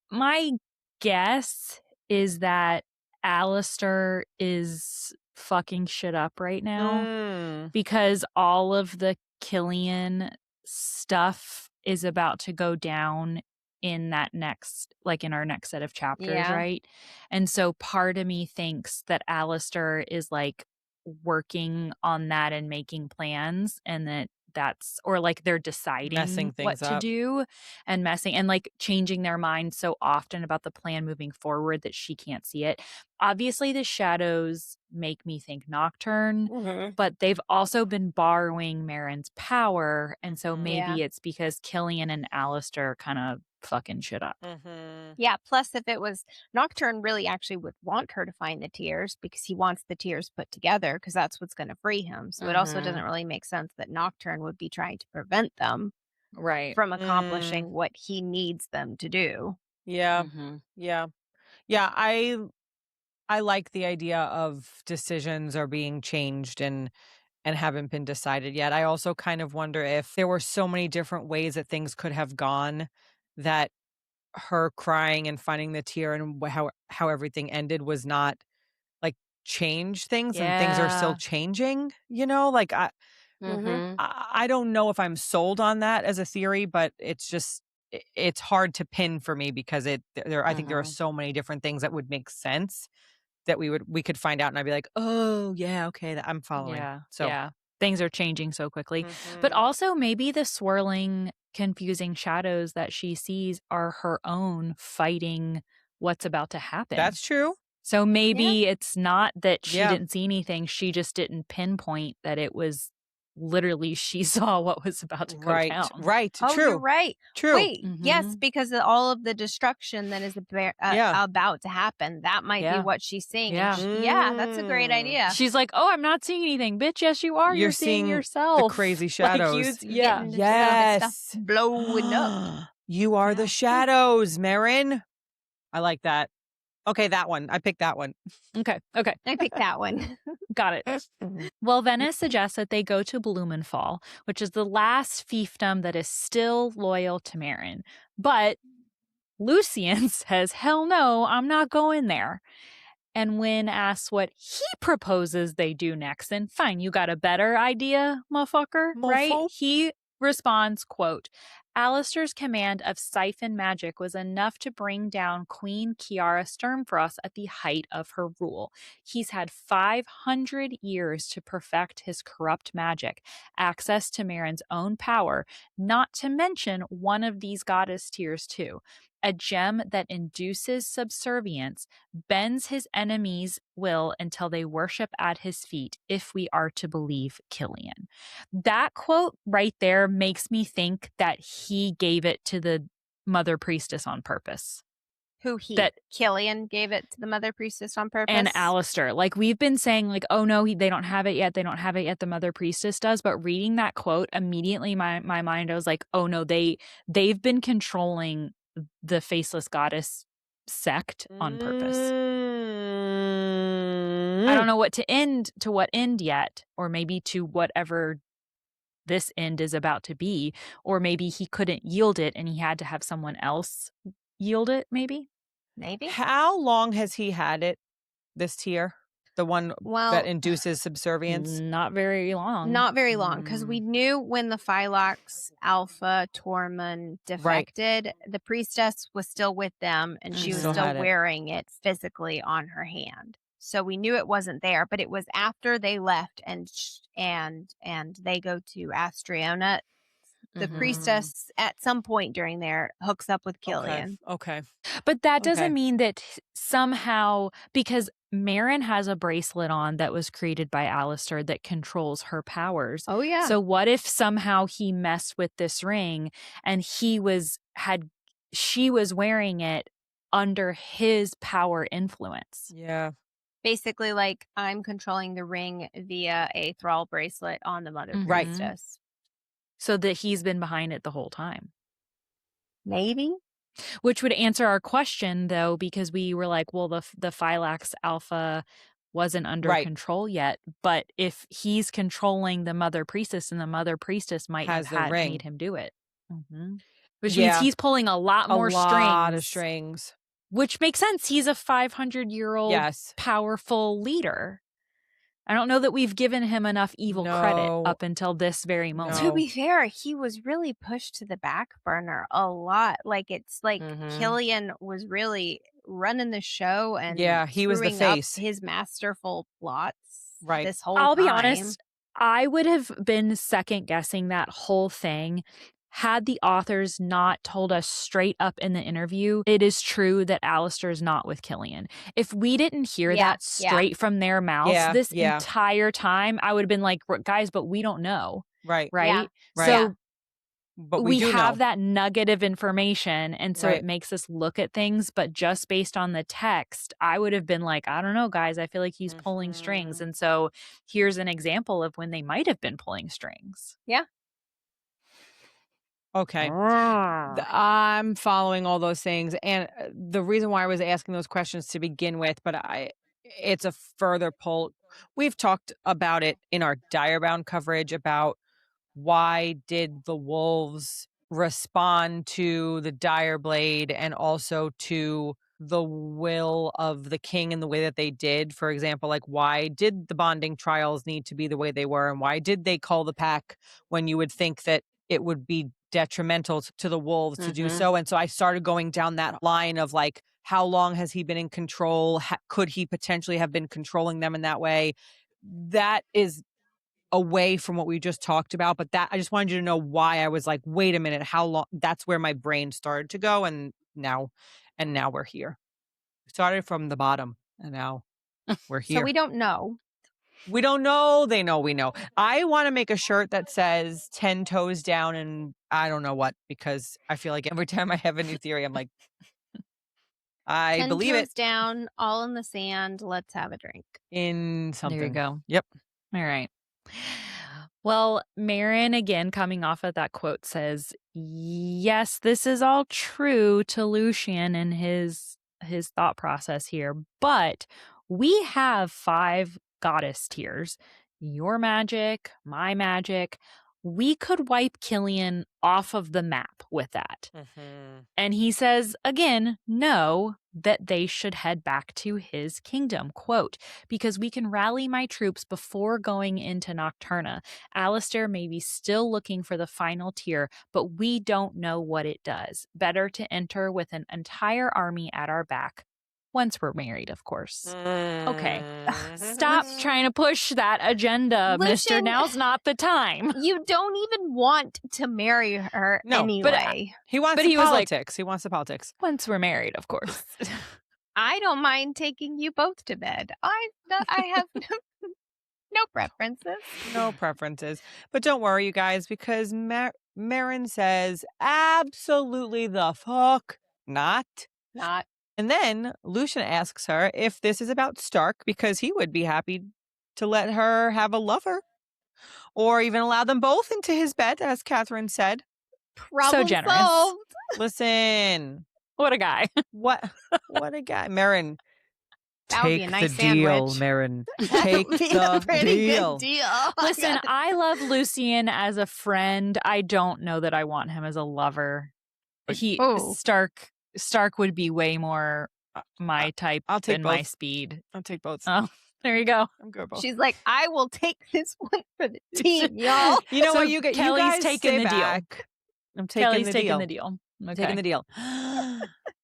my guess is that Alistair is fucking shit up right now because all of the Killian stuff is about to go down in that next, like in our next set of chapters, right? And so part of me thinks that Alistair is like working on that and making plans, and that's, or like they're deciding Messing what things to up. do and messing and like changing their mind so often about the plan moving forward that she can't see it. Obviously, the shadows make me think Nocturne, but they've also been borrowing Marin's power. And so maybe it's because Killian and Alistair kind of fucking shit up. Yeah, plus if it was Nocturne really actually would want her to find the tears because he wants the tears put together because that's what's going to free him. So it also doesn't really make sense that Nocturne would be trying to prevent them from accomplishing what he needs them to do. Yeah. I like the idea of decisions are being changed and haven't been decided yet. I also kind of wonder if there were so many different ways that things could have gone that her crying and finding the tear and how everything ended was not like change things and things are still changing, like I don't know if I'm sold on that as a theory, but it's just it's hard to pin for me because I think there are so many different things that would make sense that we could find out and I'd be like, oh yeah, okay, I'm following. Things are changing so quickly. But also maybe the swirling, confusing shadows that she sees are her own fighting what's about to happen. That's true. So maybe it's not that she didn't see anything. She just didn't pinpoint that it was literally she saw what was about to go down. Right. Oh, True. you're right. True. Wait, yes, because of all of the destruction that is about to happen. That might be what she's seeing. Yeah, that's a great idea. She's like, oh, I'm not seeing anything. Bitch, yes, you are. You're seeing yourself. The crazy shadows. Yes. Blowing up. You are the shadows, Marin. I like that. Okay, that one. I picked that one. Okay. I picked that one. Got it. Well, Venice suggests that they go to Blumenthal, which is the last fiefdom that is still loyal to Marin. But Lucian says, hell no, I'm not going there. And when asked what he proposes they do next, then fine, you got a better idea, motherfucker, right? Mofo? He responds, quote, Alistair's command of siphon magic was enough to bring down Queen Kiara Sturmfrost at the height of her rule. He's had 500 years to perfect his corrupt magic, access to Marin's own power, not to mention one of these goddess tiers too. A gem that induces subservience, bends his enemies' will until they worship at his feet, if we are to believe Killian. That quote right there makes me think that he gave it to the Mother Priestess on purpose. Who he? That Killian gave it to the Mother Priestess on purpose? And Alistair. Like, we've been saying, like, oh no, they don't have it yet. They don't have it yet. The Mother Priestess does. But reading that quote, immediately my mind, I was like, oh no, they've been controlling the Faceless Goddess sect on purpose. I don't know what end yet, or maybe to whatever this end is about to be, or maybe he couldn't yield it and he had to have someone else yield it, maybe. How long has he had it, this tier? The one that induces subservience? Not very long. Not very long, because we knew when the Phylax Alpha Tormund defected, the priestess was still with them, and she was still wearing it physically on her hand. So we knew it wasn't there, but it was after they left and they go to Astriona. The priestess at some point during there hooks up with Killian. Okay. But that doesn't mean that somehow, because Marin has a bracelet on that was created by Alistair that controls her powers. Oh, yeah. So what if somehow he messed with this ring and she was wearing it under his power influence? Yeah. Basically, like, I'm controlling the ring via a thrall bracelet on the Mother Priestess. So that he's been behind it the whole time. Maybe. Which would answer our question, though, because we were like, well, the Phylax Alpha wasn't under control yet. But if he's controlling the Mother Priestess, and the Mother Priestess might have made him do it. Which means he's pulling a lot more strings. A lot of strings. Which makes sense. He's a 500-year-old powerful leader. I don't know that we've given him enough evil credit up until this very moment. To be fair, he was really pushed to the back burner a lot. Like, it's like Killian was really running the show and he was the face. Up his masterful plots this whole I'll time. be honest, I would have been second guessing that whole thing had the authors not told us straight up in the interview, it is true that Alistair's not with Killian. If we didn't hear that straight from their mouths this entire time, I would have been like, guys, but we don't know. Right. So but we have that nugget of information, and so it makes us look at things, but just based on the text, I would have been like, I don't know, guys, I feel like he's pulling strings. And so here's an example of when they might have been pulling strings. Yeah. Okay. I'm following all those things. And the reason why I was asking those questions to begin with, but it's a further pull. We've talked about it in our Direbound coverage about why did the wolves respond to the dire blade and also to the will of the king in the way that they did. For example, like, why did the bonding trials need to be the way they were? And why did they call the pack when you would think that it would be detrimental to the wolves to do so? And so I started going down that line of like, how long has he been in control? Could he potentially have been controlling them in that way? That is away from what we just talked about, but that I just wanted you to know why I was like, wait a minute, how long? That's where my brain started to go, and now we're here. We started from the bottom, and now we're here. So we don't know. We don't know. They know we know. I want to make a shirt that says 10 toes down and I don't know what, because I feel like every time I have a new theory, I'm like, I believe 10 it. toes down, all in the sand. Let's have a drink. In something. There you go. Yep. All right. Well, Marin, again, coming off of that quote, says, yes, this is all true to Lucian and his his thought process here. But we have 5 goddess tiers. Your magic, my magic. We could wipe Killian off of the map with that. Mm-hmm. And he says, again, no, that they should head back to his kingdom. Quote, because we can rally my troops before going into Nocturna. Alistair may be still looking for the final tier, but we don't know what it does. Better to enter with an entire army at our back. Once we're married, of course. Okay. Stop trying to push that agenda, mister. Lucian, Now's not the time. You don't even want to marry her anyway. He wants the politics. He wants the politics. Once we're married, of course. I don't mind taking you both to bed. I have no preferences. No preferences. But don't worry, you guys, because Merrin says absolutely the fuck not. Not. And then Lucian asks her if this is about Stark, because he would be happy to let her have a lover or even allow them both into his bed, as Catherine said. Problem so generous. Solved. Listen. What a guy. What a guy. Merrin. That would be a nice the deal, sandwich. Merrin. Take the pretty deal. Good deal. Listen, I love Lucian as a friend. I don't know that I want him as a lover. Stark would be way more my type I'll take and both. my speed. I'll take both. Oh, there you go. I'm good. Both. She's like, I will take this one for the team, y'all. You know So what? You Kelly's guys taking stay the deal. back. I'm taking Kelly's the taking deal. the deal. Okay. Taking the deal.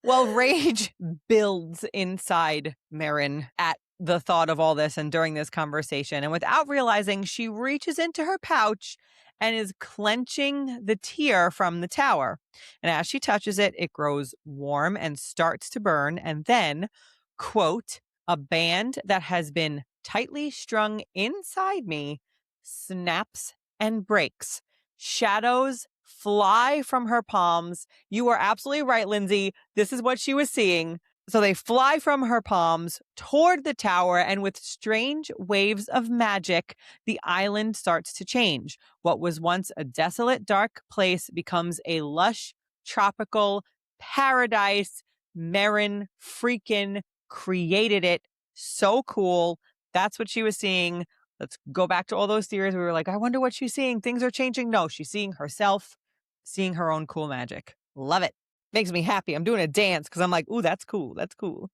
Well, rage builds inside Merrin at the thought of all this and during this conversation. And without realizing, she reaches into her pouch and is clenching the tear from the tower. And as she touches it, it grows warm and starts to burn. And then, quote, a band that has been tightly strung inside me snaps and breaks. Shadows fly from her palms. You are absolutely right, Lindsay. This is what she was seeing. So they fly from her palms toward the tower, and with strange waves of magic, the island starts to change. What was once a desolate, dark place becomes a lush, tropical paradise. Merrin freaking created it. So cool. That's what she was seeing. Let's go back to all those theories. We were like, I wonder what she's seeing. Things are changing. No, she's seeing herself, seeing her own cool magic. Love it. Makes me happy. I'm doing a dance because I'm like, ooh, that's cool. That's cool.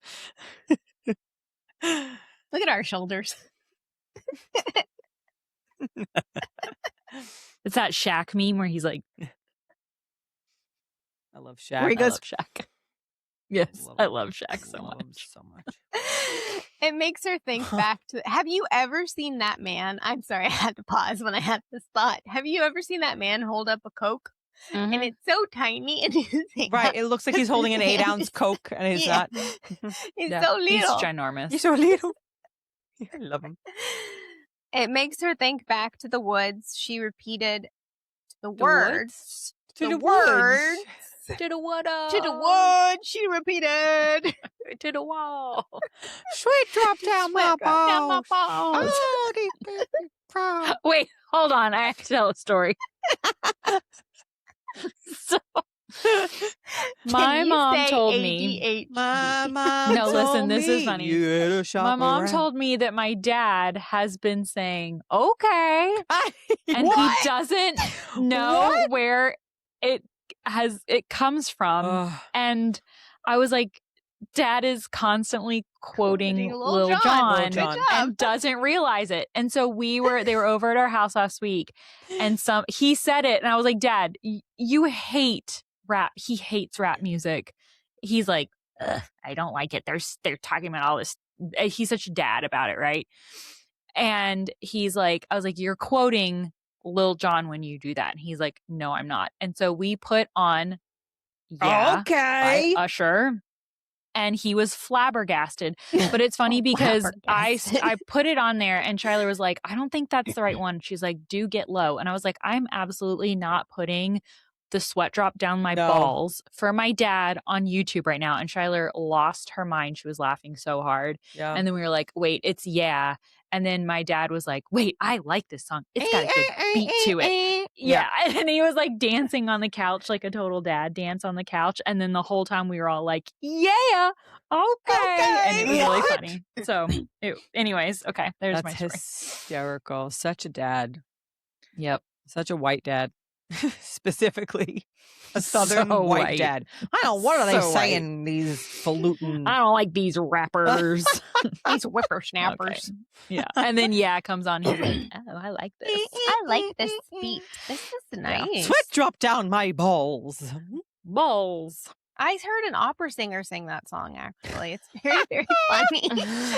Look at our shoulders. It's that Shaq meme where he's like, I love Shaq. Where he goes, I love Shaq. Yes, I love Shaq so love him much. so much. It makes her think back to, have you ever seen that man? I'm sorry, I had to pause when I had this thought. Have you ever seen that man hold up a Coke? Mm-hmm. And it's so tiny and his Right, it looks like he's holding an 8-ounce Coke and he's not. He's so little. He's ginormous. He's so little. I love him. It makes her think back to the woods. She repeated the words. To the words. To the wood. To the wood, she repeated. To the wall. Sweet drop down my Down my balls. balls. Oh, these baby cry. Wait, hold on. I have to tell a story. So, my mom told me. My mom No, listen, told this me is funny. you had to shop My mom around. told me that my dad has been saying, okay. And What? he doesn't know What? where it comes from. Ugh. And I was like, Dad is constantly quoting Lil Lil Jon, Jon. and doesn't realize it. And so they were over at our house last week, and he said it, and I was like, Dad, you hate rap. He hates rap music. He's like, I don't like it. They're talking about all this. He's such a dad about it, right? And he's like, I was like, you're quoting Lil Jon when you do that. And he's like, no, I'm not. And so we put on Okay. by Usher. And he was flabbergasted. But it's funny because I put it on there and Charlie was like, I don't think that's the right one. She's like, do Get Low. And I was like, I'm absolutely not putting the sweat drop down my balls for my dad on YouTube right now. And Shyler lost her mind. She was laughing so hard. Yeah. And then we were like, wait, it's yeah. And then my dad was like, wait, I like this song. It's got a good beat to it. Yeah. And he was like dancing on the couch like a total dad dance on the couch. And then the whole time we were all like, yeah, okay. And it was really funny. So anyways, okay, there's That's my story. hysterical. Such a dad. Yep. Such a white dad. Specifically. A southern So white dad. I don't know, what are they So saying, these falutin... I don't like these rappers. These whippersnappers. Okay. Yeah. And then comes on. He's like, oh, I like this. I like this beat. This is nice. Sweat dropped down my balls. Balls. I heard an opera singer sing that song, actually. It's very, very funny.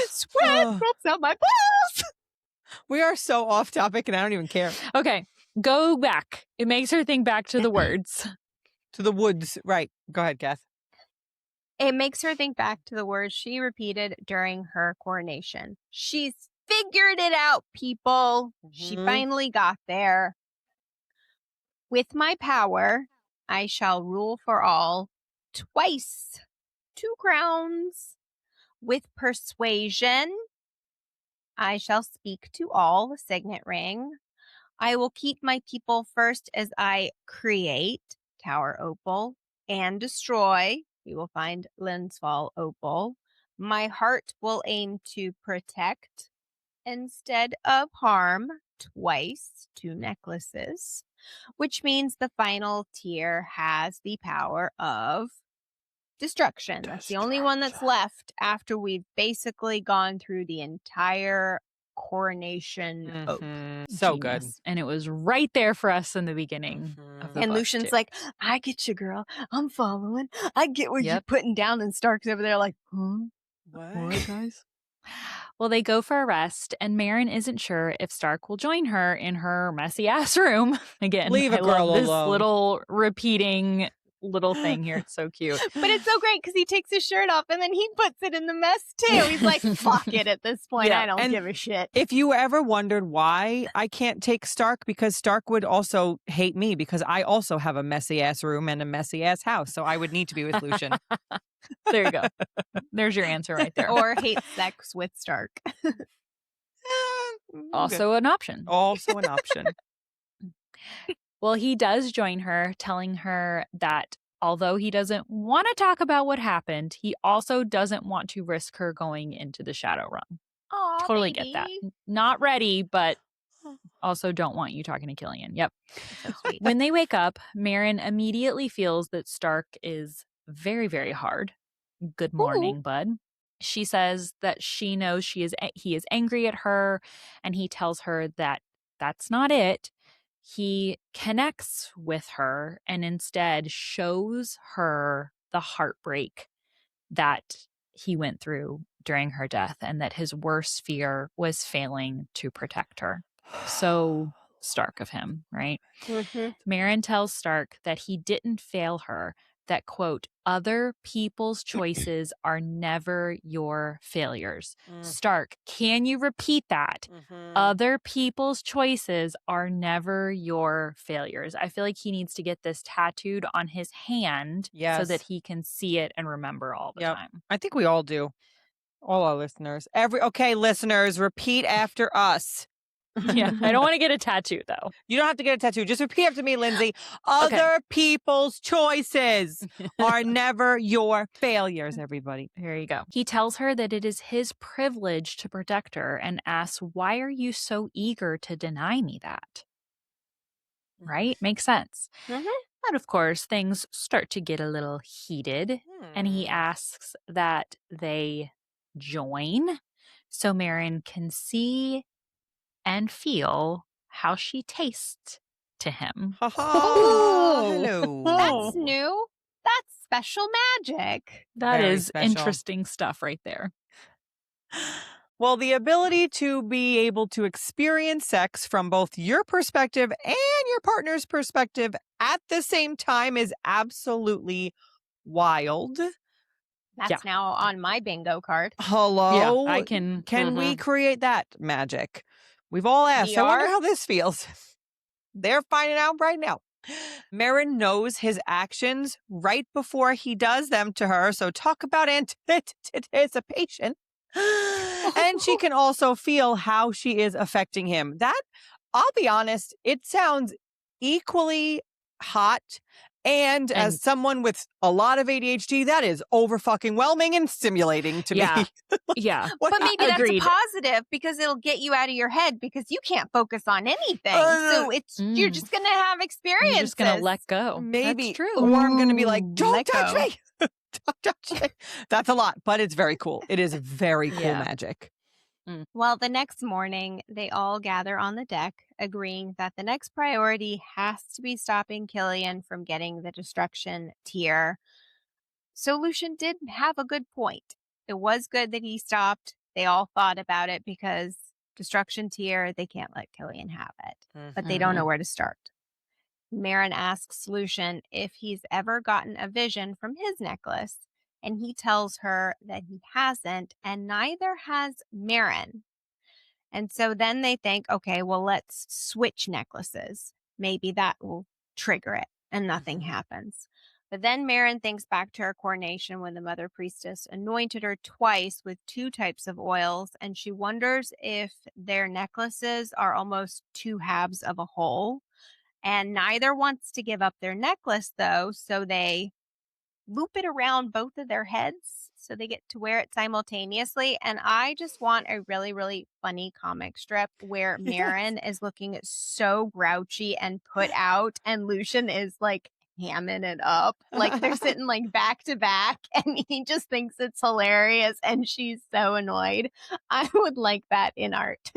Sweat drops out my balls. We are so off topic and I don't even care. Okay. Go back. It makes her think back to the words. To the woods. Right. Go ahead, Kath. It makes her think back to the words she repeated during her coronation. She's figured it out, people. She finally got there. With my power, I shall rule for all twice. 2 crowns. With persuasion, I shall speak to all, the signet ring. I will keep my people first as I create, Tower Opal, and destroy. We will find Linsfall Opal. My heart will aim to protect instead of harm, twice, 2 necklaces, which means the final tier has the power of destruction. That's the only one that's left after we've basically gone through the entire coronation oath. So good. And it was right there for us in the beginning of the And book, Lucian's too. like, I get you, girl. I'm following. I get what you're putting down. And Stark's over there like, What, guys? Well, they go for a rest, and Meryn isn't sure if Stark will join her in her messy ass room. Again, Leave a I girl love this alone. little repeating little thing here. It's so cute. But it's so great because he takes his shirt off and then he puts it in the mess too. He's like, fuck it at this point. Yeah, I don't and give a shit. If you ever wondered why I can't take Stark, because Stark would also hate me because I also have a messy ass room and a messy ass house. So I would need to be with Lucian. There you go. There's your answer right there. Or hate sex with Stark. Also an option. Also an option. Well, he does join her, telling her that although he doesn't want to talk about what happened, he also doesn't want to risk her going into the Shadow Realm. Aw, Totally baby. get that. Not ready, but also don't want you talking to Killian. Yep. So sweet. When they wake up, Meryn immediately feels that Stark is very, very hard. Good morning, bud. She says that she knows he is angry at her, and he tells her that that's not it. He connects with her and instead shows her the heartbreak that he went through during her death, and that his worst fear was failing to protect her. So Stark of him, right? Meryn tells Stark that he didn't fail her, that, quote, other people's choices are never your failures. Stark, can you repeat that? Other people's choices are never your failures. I feel like he needs to get this tattooed on his hand so that he can see it and remember all the time. I think we all do. All our listeners. Okay, listeners, repeat after us. Yeah, I don't want to get a tattoo, though. You don't have to get a tattoo. Just repeat after me, Lindsay. Other people's choices are never your failures, everybody. Here you go. He tells her that it is his privilege to protect her and asks, why are you so eager to deny me that? Right? Makes sense. And of course, things start to get a little heated, and he asks that they join so Meryn can see and feel how she tastes to him. Hello. That's new. That's special magic. That Very is special. interesting stuff right there. Well, the ability to be able to experience sex from both your perspective and your partner's perspective at the same time is absolutely wild. That's now on my bingo card. Hello? Yeah, I can. Can we create that magic? We've all asked. I wonder VR? how this feels. They're finding out right now. Meryn knows his actions right before he does them to her, so talk about anticipation. And she can also feel how she is affecting him. That, I'll be honest, it sounds equally hot. And as And- someone with a lot of ADHD, that is over-fucking-whelming and stimulating to Yeah. me. Yeah. But maybe Agreed. that's a positive because it'll get you out of your head because you can't focus on anything. So you're just gonna have experiences. You're just gonna let go. Maybe. That's true. Or I'm gonna be like, don't let touch go. me. Don't touch me. That's a lot, but it's very cool. It is very cool Yeah. magic. Well, the next morning, they all gather on the deck, agreeing that the next priority has to be stopping Killian from getting the destruction tier. So Lucian did have a good point. It was good that he stopped. They all thought about it because destruction tier, they can't let Killian have it, but they don't know where to start. Marin asks Lucian if he's ever gotten a vision from his necklace, and he tells her that he hasn't, and neither has Marin. And so then they think, okay, well, let's switch necklaces. Maybe that will trigger it and nothing happens. But then Marin thinks back to her coronation when the Mother Priestess anointed her twice with 2 types of oils, and she wonders if their necklaces are almost 2 halves of a whole. And neither wants to give up their necklace, though, so they loop it around both of their heads so they get to wear it simultaneously. And I just want a really, really funny comic strip where Marin is looking so grouchy and put out, and Lucian is like hamming it up. Like they're sitting like back to back, and he just thinks it's hilarious, and she's so annoyed. I would like that in art.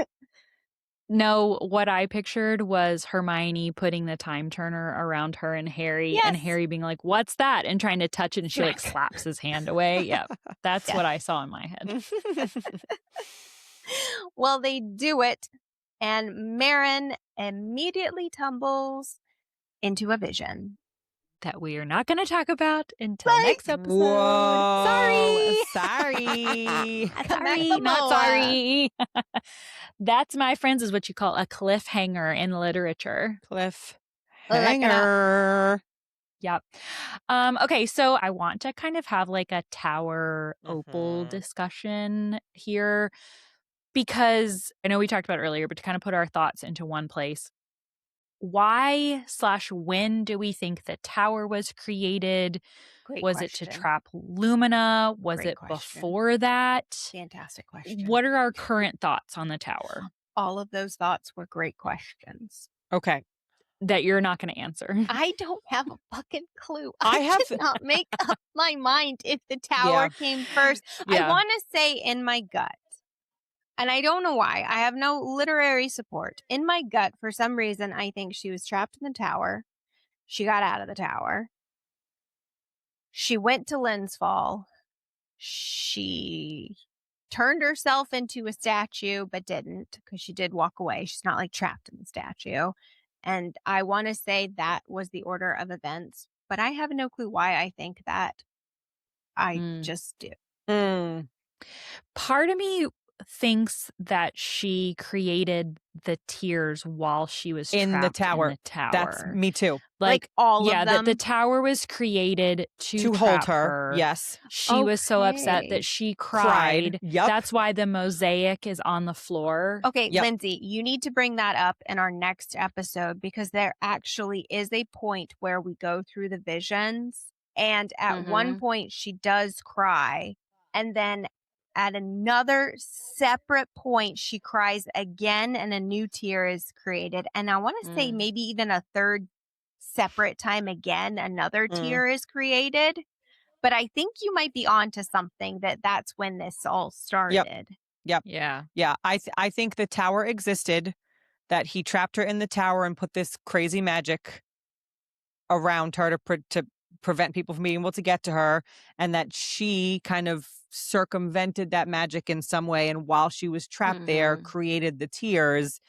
No, what I pictured was Hermione putting the time turner around her and Harry, and Yes. Harry being like, "What's that?" and trying to touch it, and she like slaps his hand away. Yeah, that's what I saw in my head. Well, they do it, and Marin immediately tumbles into a vision. That we are not going to talk about until Right. next episode. Whoa. Sorry. Sorry. Sorry, not sorry. That's, my friends, is what you call a cliffhanger in literature. Cliffhanger. Yep. Okay, so I want to kind of have like a Tower Opal discussion here because I know we talked about it earlier, but to kind of put our thoughts into one place. Why/when do we think the tower was created? Great Was question. it to trap Lumina? Was Great it question. before that? Fantastic question. What are our current thoughts on the tower All of those thoughts were great questions. Okay. that you're not going to answer? I don't have a fucking clue. I have- did not make up my mind if the tower came first. Yeah. I want to say in my gut, and I don't know why. I have no literary support. In my gut, for some reason, I think she was trapped in the tower. She got out of the tower. She went to Linsfall. She turned herself into a statue, but didn't because she did walk away. She's not like trapped in the statue. And I want to say that was the order of events, but I have no clue why I think that. I just do. Part of me thinks that she created the tears while she was In the trapped tower. in the tower. That's me too. Like all yeah, of them. that the tower was created to hold trap her. Yes. She was so upset Okay. that she cried. Yep. That's why the mosaic is on the floor. Okay, Yep. Lindsay, you need to bring that up in our next episode because there actually is a point where we go through the visions. And at one point, she does cry. And then at another separate point, she cries again and a new tear is created. And I want to say maybe even a third separate time again, another tear is created. But I think you might be onto something that's when this all started. Yep. Yeah. Yeah. I think the tower existed, that he trapped her in the tower and put this crazy magic around her to prevent people from being able to get to her, and that she kind of circumvented that magic in some way, and while she was trapped there created the tears,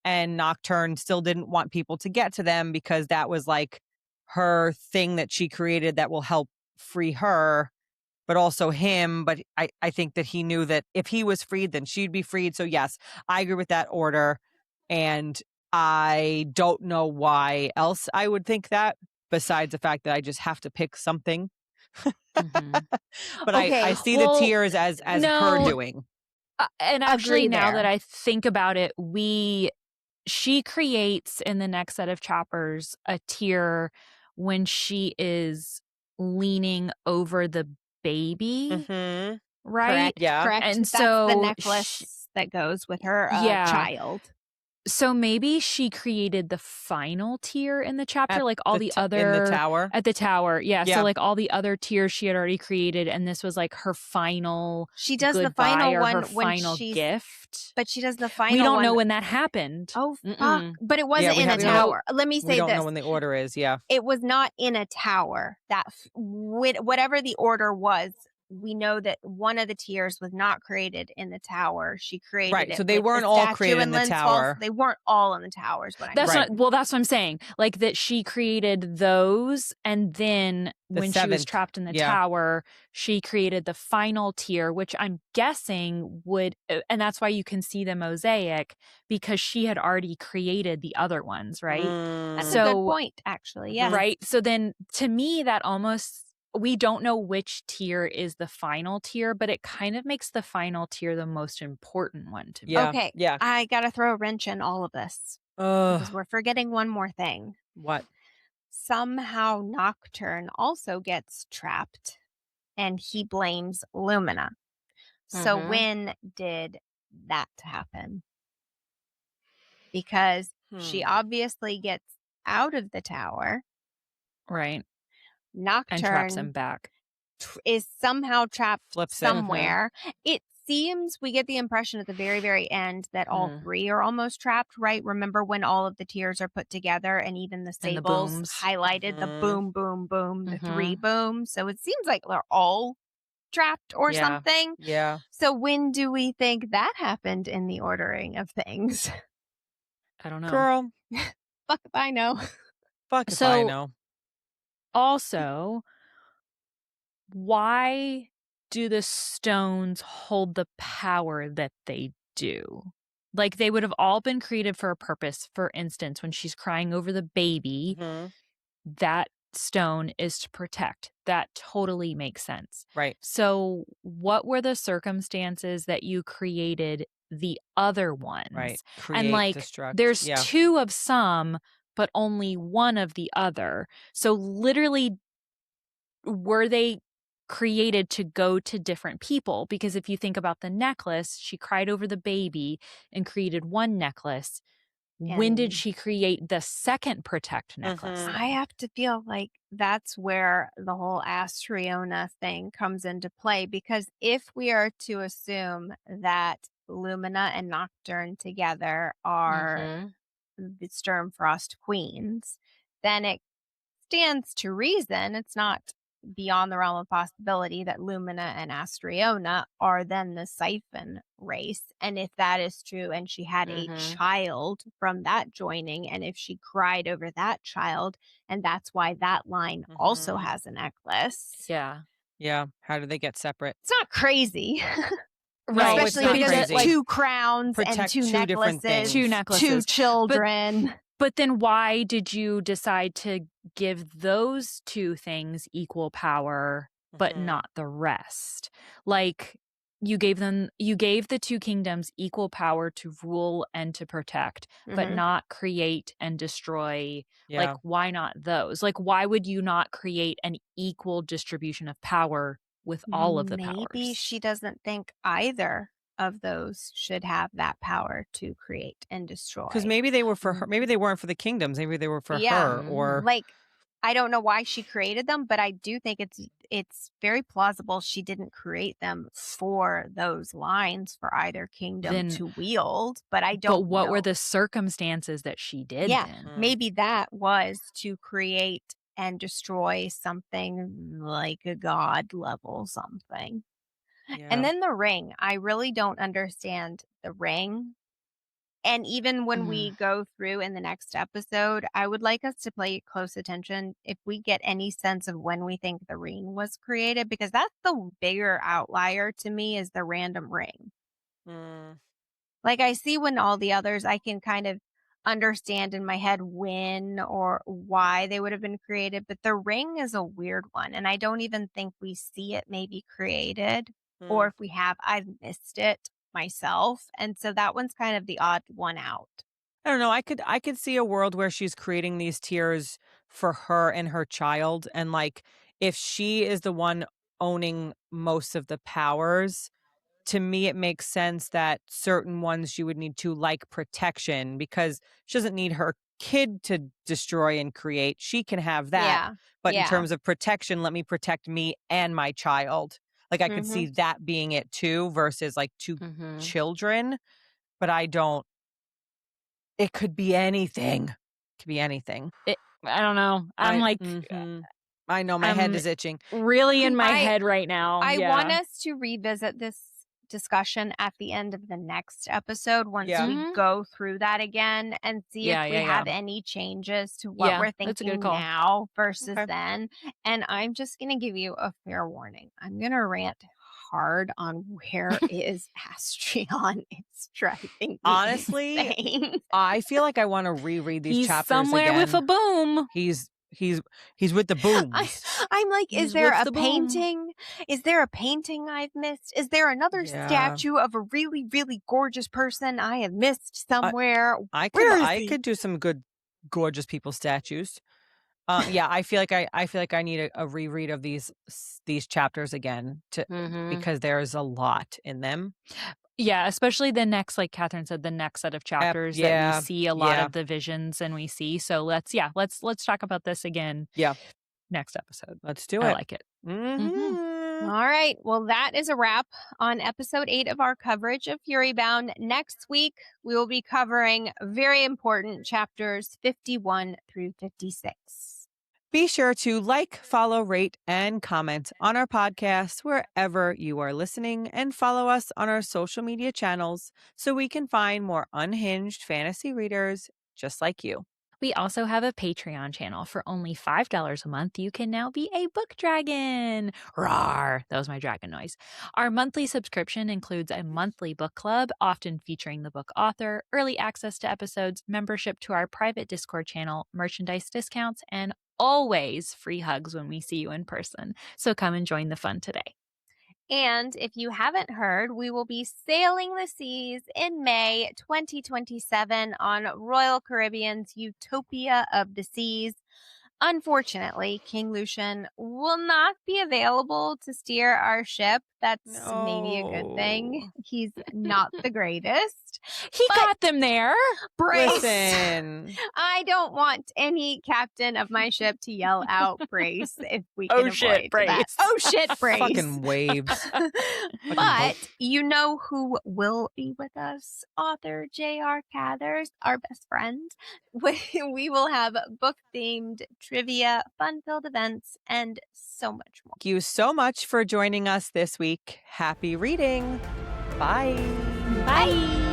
and Nocturne still didn't want people to get to them because that was like her thing that she created that will help free her, but also him. But I think that he knew that if he was freed, then she'd be freed. So yes, I agree with that order, and I don't know why else I would think that, besides the fact that I just have to pick something. But Okay, I see the tears as her no. doing. And actually, Agree now there. that I think about it, we she creates in the next set of chapters a tear when she is leaning over the baby, Mm-hmm. right? Correct, Yeah. correct. And That's the so necklace that goes with her yeah. child. So maybe she created the final tier in the chapter, At like all the in the other tower. at the tower. Yeah, so Yeah. like all the other tiers she had already created, and this was like her final She does the goodbye final or her one when final gift. but she does the We final don't know one. when that happened. Oh, fuck. Mm-mm. But it Yeah, wasn't we in a have tower. Let me We say don't know this. when the order is. Yeah. It was not in a tower. Whatever the order was, we know that one of the tiers was not created in the tower. She created Right. it So they with weren't the all statue created in in the Lynn's Falls. tower. They weren't all in the towers. What I'm That's Right. not well, that's what I'm saying. Like that she created those, and then when she was 7th. trapped in the Yeah. tower, she created the final tier, which I'm guessing would and that's why you can see the mosaic, because she had already created the other ones, right? That's a So good point, actually. Yes. right? So then to me, that almost, we don't know which tier is the final tier, but it kind of makes the final tier the most important one to me. Yeah. Okay. Yeah. I got to throw a wrench in all of this because we're forgetting one more thing. What? Somehow Nocturne also gets trapped and he blames Lumina. So Mhm. when did that happen? Because she obviously gets out of the tower. Right. And traps Nocturne him back. is somehow trapped Flips it. somewhere. It seems we get the impression at the very, very end that all three are almost trapped, right? Remember when all of the tiers are put together and even the And the sables booms. highlighted the boom, boom, boom, the three Mhm. booms. So it seems like they're all trapped or Yeah. something. Yeah. So when do we think that happened in the ordering of things? I don't know. Girl, Fuck if I know. fuck if I So know. also, why do the stones hold the power that they do? Like they would have all been created for a purpose. For instance, when she's crying over the baby, Mhm. that stone is to protect. That totally makes sense. Right. So, what were the circumstances that you created the other ones? Right. And Create, like, destruct. there's Yeah. two of some, but only one of the other. So, literally, were they created to go to different people? Because if you think about the necklace, she cried over the baby and created one necklace. When did And she create the second protect necklace? Mhm. I have to feel like that's where the whole Astriona thing comes into play, because if we are to assume that Lumina and Nocturne together are Mhm. the Sturmfrost queens, then it stands to reason, it's not beyond the realm of possibility, that Lumina and Astriona are then the Siphon race. And if that is true, and she had a Mhm. child from that joining, and if she cried over that child, and that's why that line also Mhm. has a necklace, Yeah. Yeah. How do they get separate? it's not crazy. No, it's Especially not because crazy. it's two crowns and Protect two two different necklaces, Two things. necklaces. two children. But then why did you decide to give those two things equal power, but Mhm. not the rest? Like you gave the two kingdoms equal power to rule and to protect, but Mhm. not create and destroy. Like, Yeah. why not those? Like, why would you not create an equal distribution of power with all of the Maybe powers? she doesn't think either of those should have that power to create and destroy. Because maybe they were for her. Maybe they weren't for the kingdoms. Maybe they were for Yeah. her. Or Like, I don't know why she created them, but I do think it's very plausible she didn't create them for those lines for either kingdom Then- to wield. But I But don't what know. were the circumstances that she did Yeah, then? maybe that was to create and destroy something like a god level something. yeah. And then the ring. I really don't understand the ring. And even when we go through in the next episode, I would like us to pay close attention if we get any sense of when we think the ring was created, because that's the bigger outlier to me, is the random ring. Mm. Like, I see when all the others, I can kind of understand in my head when or why they would have been created, but the ring is a weird one. And I don't even think we see it maybe created, or if we have, I've missed it myself. And so that one's kind of the odd one out. I don't know. I could see a world where she's creating these tiers for her and her child, and like if she is the one owning most of the powers, to me it makes sense that certain ones she would need to, like protection, because she doesn't need her kid to destroy and create. She can have that. Yeah. But in Yeah. terms of protection, let me protect me and my child. Like I could see Mhm. that being it too versus like 2 Mhm. children, but I don't. It could be anything. It could be anything. I don't know. I know my head I'm is itching. really in my I head right now. I want Yeah. us to revisit this discussion at the end of the next episode once Yeah. we Mhm. go through that again and see if Yeah, we yeah, have yeah. any changes to what Yeah, we're that's a good thinking call. now versus Okay. then. And I'm just going to give you a fair warning. I'm going to rant hard on where is Astrion. It's driving me Honestly, insane. I feel like I wanna reread these He's chapters somewhere with a again. boom. He's with the I, booms. I'm like, is He's there with a the boom. painting? Is there a painting I've missed? Is there another Yeah. statue of a really, really gorgeous person I have missed I somewhere? I could Where is I he? could do some good gorgeous people statues. Yeah, I feel like I need a reread of these chapters again to Mhm. because there's a lot in them. Yeah, especially the next, like Catherine said, the next set of chapters that we Yeah. see a lot Yeah. of the visions and we see. So let's talk about this again Yeah. next episode. Let's do I it. like it. Mhm. Mhm. All right. Well, that is a wrap on episode 8 of our coverage of Fury Bound. Next week, we will be covering very important chapters 51 through 56. Be sure to like, follow, rate, and comment on our podcast wherever you are listening, and follow us on our social media channels so we can find more unhinged fantasy readers just like you. We also have a Patreon channel. For only $5 a month, you can now be a book dragon. Rawr! That was my dragon noise. Our monthly subscription includes a monthly book club, often featuring the book author, early access to episodes, membership to our private Discord channel, merchandise discounts, and always free hugs when we see you in person. So come and join the fun today. And if you haven't heard, we will be sailing the seas in May 2027 on Royal Caribbean's Utopia of the Seas. Unfortunately, King Lucian will not be available to steer our ship. That's maybe a good thing. No. He's not the greatest. He But got them there. Brace! Listen. I don't want any captain of my ship to yell out Brace if we can Oh, avoid shit, that. Brace. Oh shit, Brace. Fucking waves. But you know who will be with us? Author J.R. Cathers, our best friend. We will have book-themed trivia, fun-filled events, and so much more. Thank you so much for joining us this week. Happy reading. Bye. Bye.